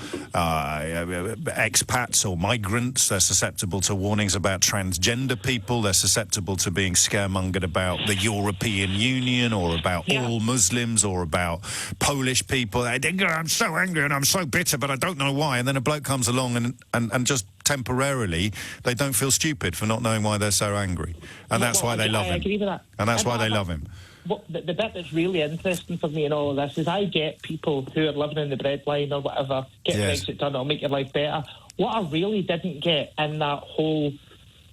expats or migrants. They're susceptible to warnings about transgender people. They're susceptible to being scaremongered about the European Union or about all Muslims or about Polish people. I'm so angry and I'm so bitter, but I don't know why. And then a bloke comes along and just temporarily they don't feel stupid for not knowing why they're so angry, and that's why they love him. I agree with that, and that's why they love him. The bit that's really interesting for me in all of this is I get people who are living in the breadline or whatever, get Brexit done, it'll make your life better. What I really didn't get in that whole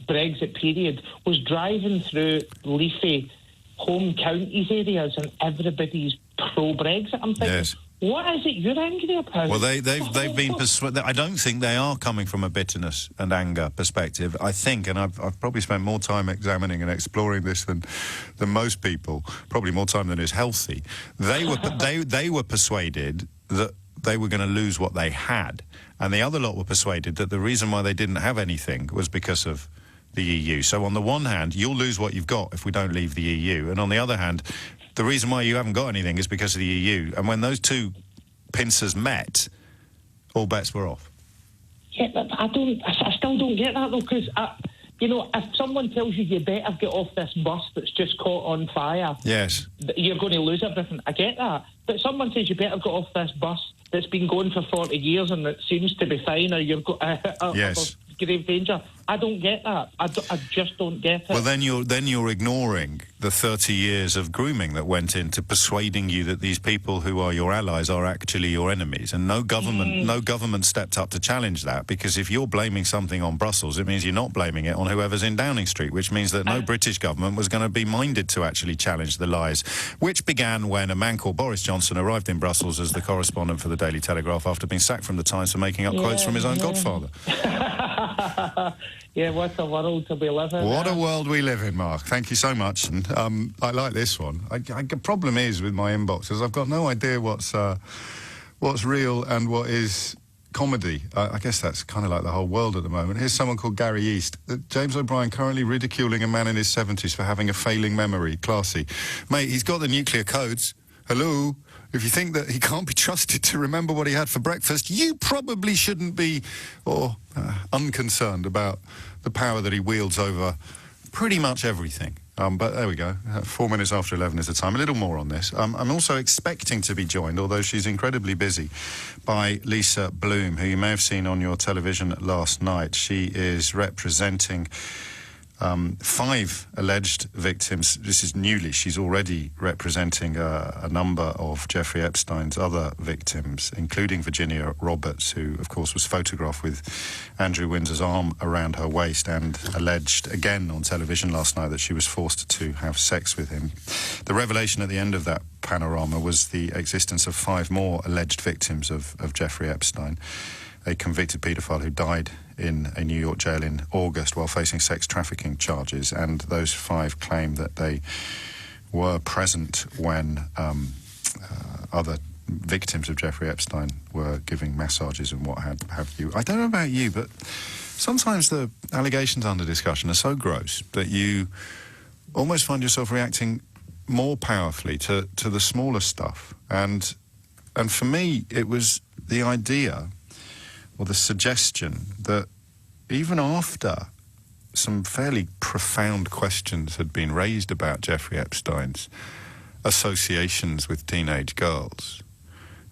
Brexit period was driving through leafy home counties areas and everybody's pro-Brexit. I'm thinking, what is it you're angry about? Well, they've been persuaded. I don't think they are coming from a bitterness and anger perspective. I think, and I've probably spent more time examining and exploring this than most people, probably more time than is healthy. They were persuaded that they were going to lose what they had, and the other lot were persuaded that the reason why they didn't have anything was because of the EU. So on the one hand, you'll lose what you've got if we don't leave the EU, and on the other hand, the reason why you haven't got anything is because of the EU. And when those two pincers met, all bets were off. Yeah, but I still don't get that, though, because, if someone tells you better get off this bus that's just caught on fire, you're going to lose everything. I get that. But someone says you better get off this bus that's been going for 40 years and it seems to be fine, or you've got grave danger. I don't get that. I just don't get it. Well, then you're ignoring the 30 years of grooming that went into persuading you that these people who are your allies are actually your enemies, and no government stepped up to challenge that, because if you're blaming something on Brussels, it means you're not blaming it on whoever's in Downing Street, which means that no British government was going to be minded to actually challenge the lies, which began when a man called Boris Johnson arrived in Brussels as the correspondent for the Daily Telegraph after being sacked from the Times for making up quotes from his own godfather. Yeah, what a world to be living in. What a world we live in, Mark. Thank you so much. And I like this one. The problem is with my inbox is I've got no idea what's real and what is comedy. I guess that's kind of like the whole world at the moment. Here's someone called Gary East. James O'Brien currently ridiculing a man in his 70s for having a failing memory. Classy. Mate, he's got the nuclear codes. Hello? If you think that he can't be trusted to remember what he had for breakfast, you probably shouldn't be unconcerned about the power that he wields over pretty much everything. But there we go. 4 minutes after 11 is the time. A little more on this. I'm also expecting to be joined, although she's incredibly busy, by Lisa Bloom, who you may have seen on your television last night. She is representing 5 alleged victims. This is newly. She's already representing a number of Jeffrey Epstein's other victims, including Virginia Roberts, who, of course, was photographed with Andrew Windsor's arm around her waist and alleged again on television last night that she was forced to have sex with him. The revelation at the end of that panorama was the existence of 5 more alleged victims of Jeffrey Epstein, a convicted paedophile who died in a New York jail in August while facing sex trafficking charges, and those 5 claim that they were present when other victims of Jeffrey Epstein were giving massages and what have you. I don't know about you, but sometimes the allegations under discussion are so gross that you almost find yourself reacting more powerfully to the smaller stuff. And for me, it was the idea or the suggestion that even after some fairly profound questions had been raised about Jeffrey Epstein's associations with teenage girls,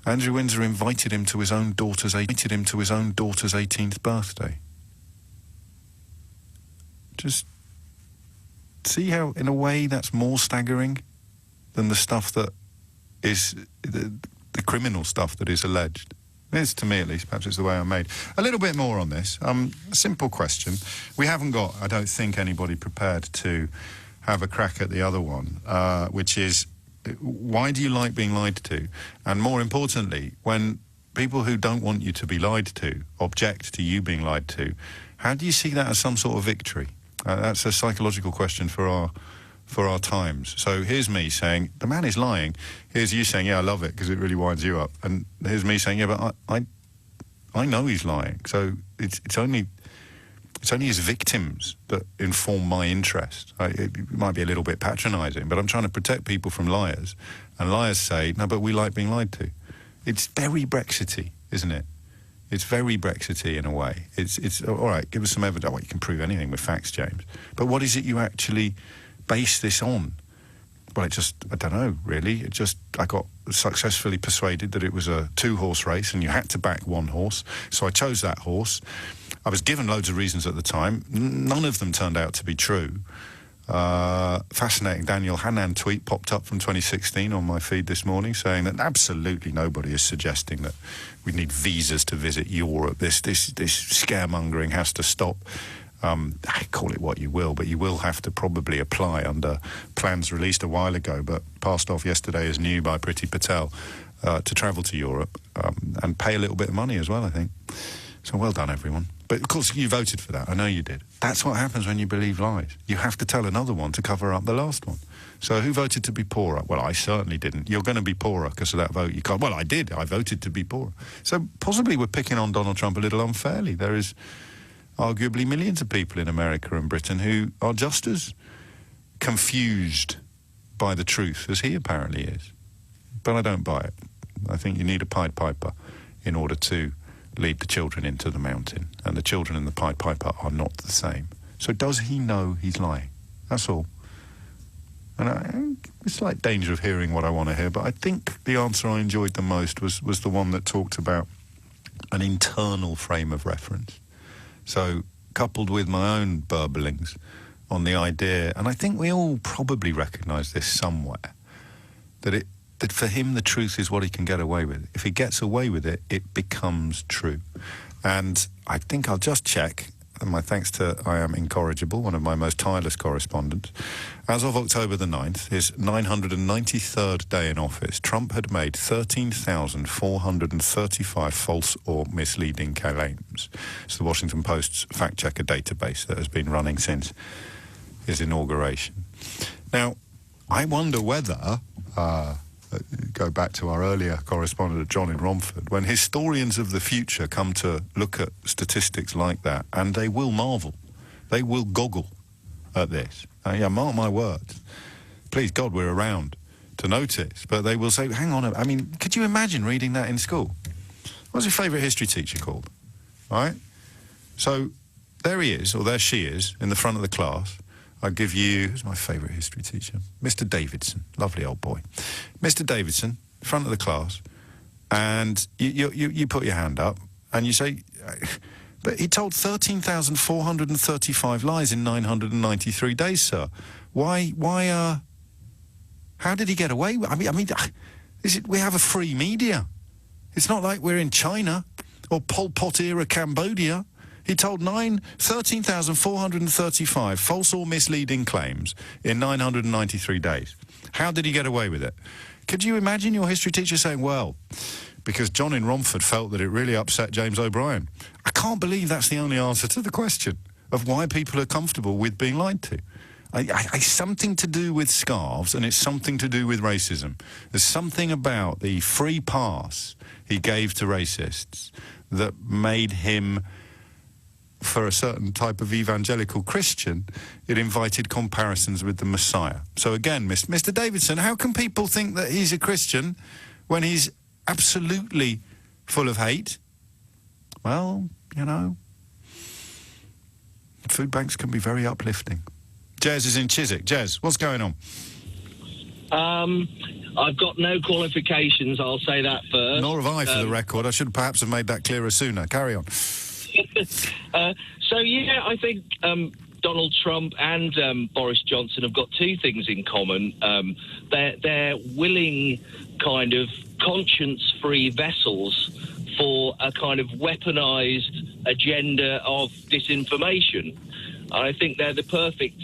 Andrew Windsor invited him to his own daughter's 18th birthday. Just see how, in a way, that's more staggering than the stuff that is the criminal stuff that is alleged. It is, to me at least. Perhaps it's the way I'm made. A little bit more on this. A simple question. We haven't got, I don't think, anybody prepared to have a crack at the other one, which is, why do you like being lied to? And more importantly, when people who don't want you to be lied to object to you being lied to, how do you see that as some sort of victory? That's a psychological question for our times. So here's me saying, the man is lying. Here's you saying, yeah, I love it because it really winds you up. And here's me saying, yeah, but I know he's lying. So it's only It's only his victims that inform my interest. It might be a little bit patronising, but I'm trying to protect people from liars. And liars say, no, but we like being lied to. It's very Brexity, isn't it? It's very Brexity in a way. It's all right, give us some evidence. Well, you can prove anything with facts, James. But what is it you actually base this on? Well, I don't know, really. I got successfully persuaded that it was a 2-horse race and you had to back 1 horse. So I chose that horse. I was given loads of reasons at the time. None of them turned out to be true. Fascinating Daniel Hannan tweet popped up from 2016 on my feed this morning saying that absolutely nobody is suggesting that we need visas to visit Europe. This scaremongering has to stop. Call it what you will, but you will have to probably apply under plans released a while ago, but passed off yesterday as new by Priti Patel, to travel to Europe and pay a little bit of money as well, I think. So well done, everyone. But, of course, you voted for that. I know you did. That's what happens when you believe lies. You have to tell another one to cover up the last one. So who voted to be poorer? Well, I certainly didn't. You're going to be poorer because of that vote. You can't. Well, I did. I voted to be poorer. So possibly we're picking on Donald Trump a little unfairly. There is arguably millions of people in America and Britain who are just as confused by the truth as he apparently is. But I don't buy it. I think you need a Pied Piper in order to lead the children into the mountain, and the children and the Pied Piper are not the same. So does he know he's lying? That's all. And it's like danger of hearing what I want to hear, but I think the answer I enjoyed the most was the one that talked about an internal frame of reference. So coupled with my own burblings on the idea, and I think we all probably recognise this somewhere, that for him the truth is what he can get away with. If he gets away with it, it becomes true. And I think I'll just check, and my thanks to I Am Incorrigible, one of my most tireless correspondents. As of October the 9th, his 993rd day in office, Trump had made 13,435 false or misleading claims. It's the Washington Post's fact-checker database that has been running since his inauguration. Now, I wonder whether... go back to our earlier correspondent, John in Romford, when historians of the future come to look at statistics like that, and they will marvel. They will goggle at this. Mark my words. Please, God, we're around to notice. But they will say, hang on, I mean, could you imagine reading that in school? What's your favourite history teacher called? Right? So there he is, or there she is, in the front of the class. I'll give you, who's my favourite history teacher? Mr. Davidson, lovely old boy. Mr. Davidson, front of the class, and you put your hand up and you say, but he told 13,435 lies in 993 days, sir. Why, how did he get away with, I mean, we have a free media. It's not like we're in China or Pol Pot era Cambodia. He told 13,435 false or misleading claims in 993 days. How did he get away with it? Could you imagine your history teacher saying, well, because John in Romford felt that it really upset James O'Brien? I can't believe that's the only answer to the question of why people are comfortable with being lied to. It's something to do with scarves, and it's something to do with racism. There's something about the free pass he gave to racists that made him... for a certain type of evangelical Christian, it invited comparisons with the Messiah. So again, Mr. Davidson, how can people think that he's a Christian when he's absolutely full of hate? Well, you know, food banks can be very uplifting. Jez is in Chiswick. Jez, what's going on? I've got no qualifications, I'll say that first. Nor have I, for the record. I should perhaps have made that clearer sooner. Carry on. I think Donald Trump and Boris Johnson have got two things in common. They're willing kind of conscience-free vessels for a kind of weaponised agenda of disinformation. I think they're the perfect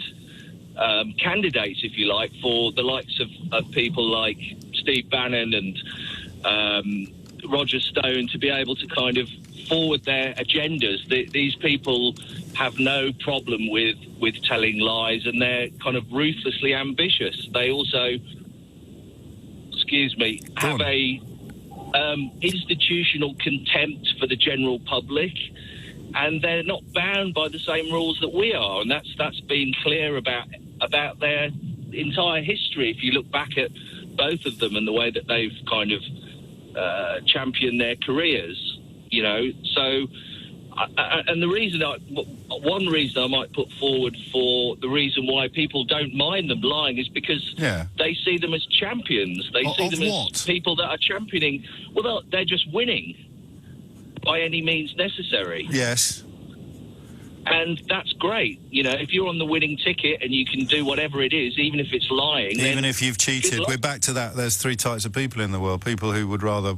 candidates, if you like, for the likes of people like Steve Bannon and Roger Stone to be able to kind of forward their agendas. These people have no problem with telling lies, and they're kind of ruthlessly ambitious. They also, have a institutional contempt for the general public. and they're not bound by the same rules that we are, and that's been clear about their entire history. If you look back at both of them and the way that they've kind of championed their careers, you know. So, and one reason I might put forward for the reason why people don't mind them lying is because they see them as champions. They see them as people that are championing. Well, they're just winning by any means necessary. Yes. And that's great. You know, if you're on the winning ticket and you can do whatever it is, even if it's lying... Even if you've cheated. We're back to that. There's three types of people in the world. People who would rather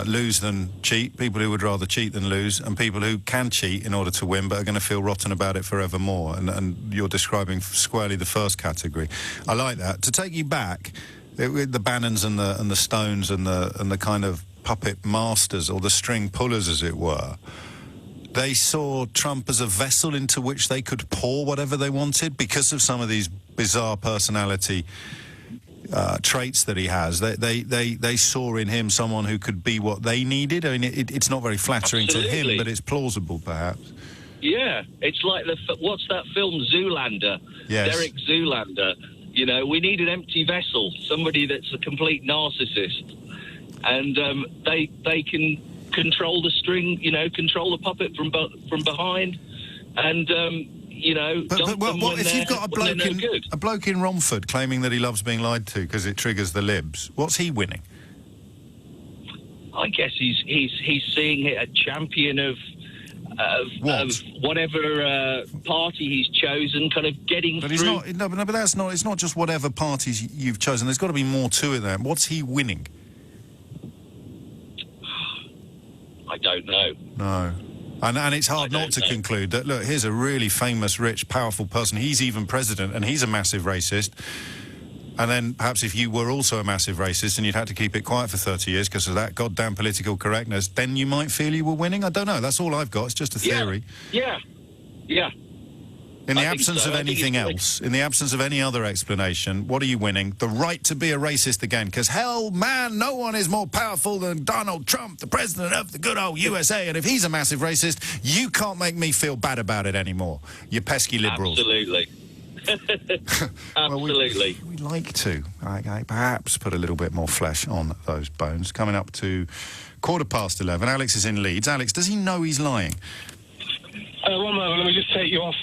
lose than cheat, people who would rather cheat than lose, and people who can cheat in order to win but are going to feel rotten about it forevermore. And you're describing squarely the first category. I like that. To take you back, the Bannons and the Stones and the kind of puppet masters, or the string pullers, as it were, they saw Trump as a vessel into which they could pour whatever they wanted because of some of these bizarre personality traits that he has. They saw in him someone who could be what they needed. I mean, it's not very flattering to him, but it's plausible, perhaps. Yeah, it's like what's that film, Zoolander? Yes. Derek Zoolander. You know, we need an empty vessel, somebody that's a complete narcissist, and they can control the string, you know, control the puppet from behind, and you know. But what if you've got a bloke in Romford claiming that he loves being lied to because it triggers the libs? What's he winning? I guess he's seeing it a champion of whatever party he's chosen, kind of getting but through. He's not. But that's not. It's not just whatever parties you've chosen. There's got to be more to it than what's he winning? I don't know. No. And it's hard not to conclude that, look, here's a really famous, rich, powerful person. He's even president, and he's a massive racist. And then perhaps if you were also a massive racist and you'd had to keep it quiet for 30 years because of that goddamn political correctness, then you might feel you were winning. I don't know. That's all I've got. It's just a theory. Yeah. In the absence of anything else, in the absence of any other explanation, what are you winning? The right to be a racist again. Because, hell, man, no one is more powerful than Donald Trump, the president of the good old USA. And if he's a massive racist, you can't make me feel bad about it anymore, you pesky liberals. Absolutely. Absolutely. We'd like to perhaps put a little bit more flesh on those bones. Coming up to 11:15. Alex is in Leeds. Alex, does he know he's lying? One moment, let me just take you off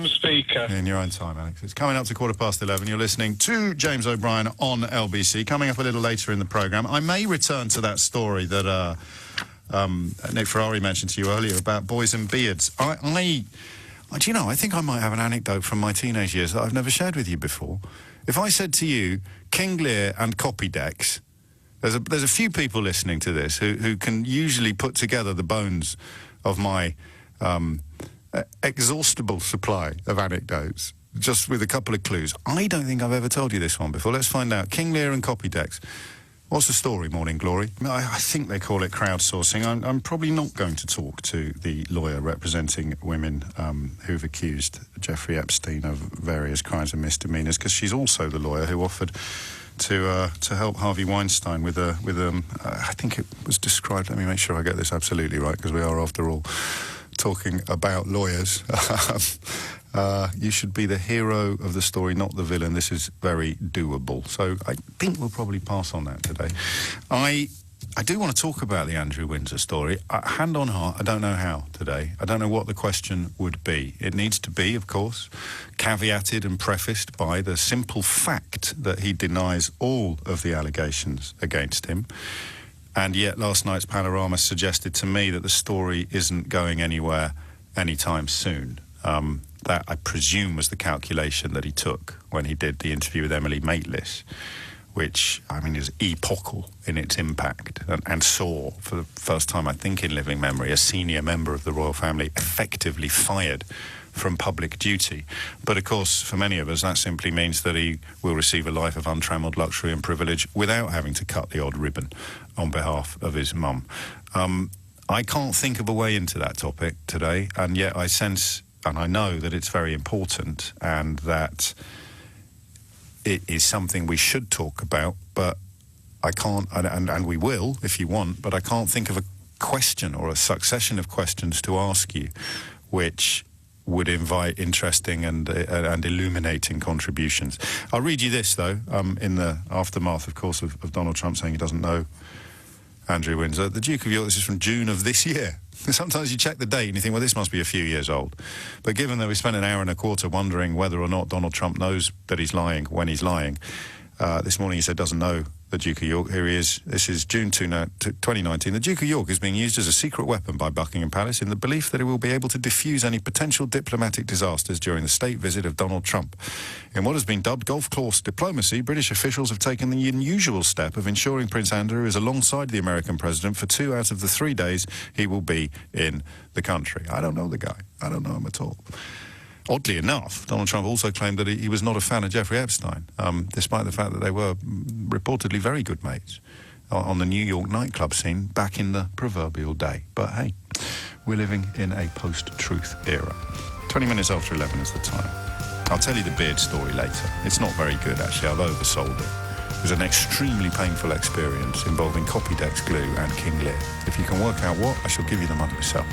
speaker. In your own time, Alex. It's coming up to 11:15. You're listening to James O'Brien on LBC. Coming up a little later in the programme, I may return to that story that Nick Ferrari mentioned to you earlier about boys and beards. Do you know, I think I might have an anecdote from my teenage years that I've never shared with you before. If I said to you, King Lear and Copydex, there's a few people listening to this who can usually put together the bones of my exhaustible supply of anecdotes, just with a couple of clues. I don't think I've ever told you this one before. Let's find out. King Lear and Copydex. What's the story, Morning Glory? I think they call it crowdsourcing. I'm probably not going to talk to the lawyer representing women who've accused Jeffrey Epstein of various crimes and misdemeanours, because she's also the lawyer who offered to help Harvey Weinstein with I think it was described, let me make sure I get this absolutely right, because we are, after all, talking about lawyers. You should be the hero of the story, not the villain. This is very doable. So I think we'll probably pass on that today. I do want to talk about the Andrew Windsor story. Hand on heart, I don't know how today. I don't know what the question would be. It needs to be, of course, caveated and prefaced by the simple fact that he denies all of the allegations against him. And yet last night's Panorama suggested to me that the story isn't going anywhere anytime soon. That, I presume, was the calculation that he took when he did the interview with Emily Maitlis, which, I mean, is epochal in its impact, and saw, for the first time, I think, in living memory, a senior member of the royal family effectively fired from public duty. But, of course, for many of us, that simply means that he will receive a life of untrammelled luxury and privilege without having to cut the odd ribbon on behalf of his mum. I can't think of a way into that topic today, and yet I sense, and I know that it's very important, and that it is something we should talk about, but I can't, and we will if you want, but I can't think of question or a succession of questions to ask you, which would invite interesting and illuminating contributions. I'll read you this, though, in the aftermath, of course, of Donald Trump saying he doesn't know Andrew Windsor. The Duke of York, this is from June of this year. Sometimes you check the date and you think, well, this must be a few years old. But given that we spent an hour and a quarter wondering whether or not Donald Trump knows that he's lying when he's lying, this morning he said doesn't know the Duke of York. Here he is. This is June 2019. The Duke of York is being used as a secret weapon by Buckingham Palace in the belief that it will be able to diffuse any potential diplomatic disasters during the state visit of Donald Trump. In what has been dubbed golf course diplomacy, British officials have taken the unusual step of ensuring Prince Andrew is alongside the American president for 2 out of the 3 days he will be in the country. I don't know the guy. I don't know him at all. Oddly enough, Donald Trump also claimed that he was not a fan of Jeffrey Epstein, despite the fact that they were reportedly very good mates on the New York nightclub scene back in the proverbial day. But hey, we're living in a post-truth era. 20 minutes after 11 is the time. I'll tell you the beard story later. It's not very good, actually. I've oversold it. It was an extremely painful experience involving Copydex glue and King Lear. If you can work out what, I shall give you the money myself.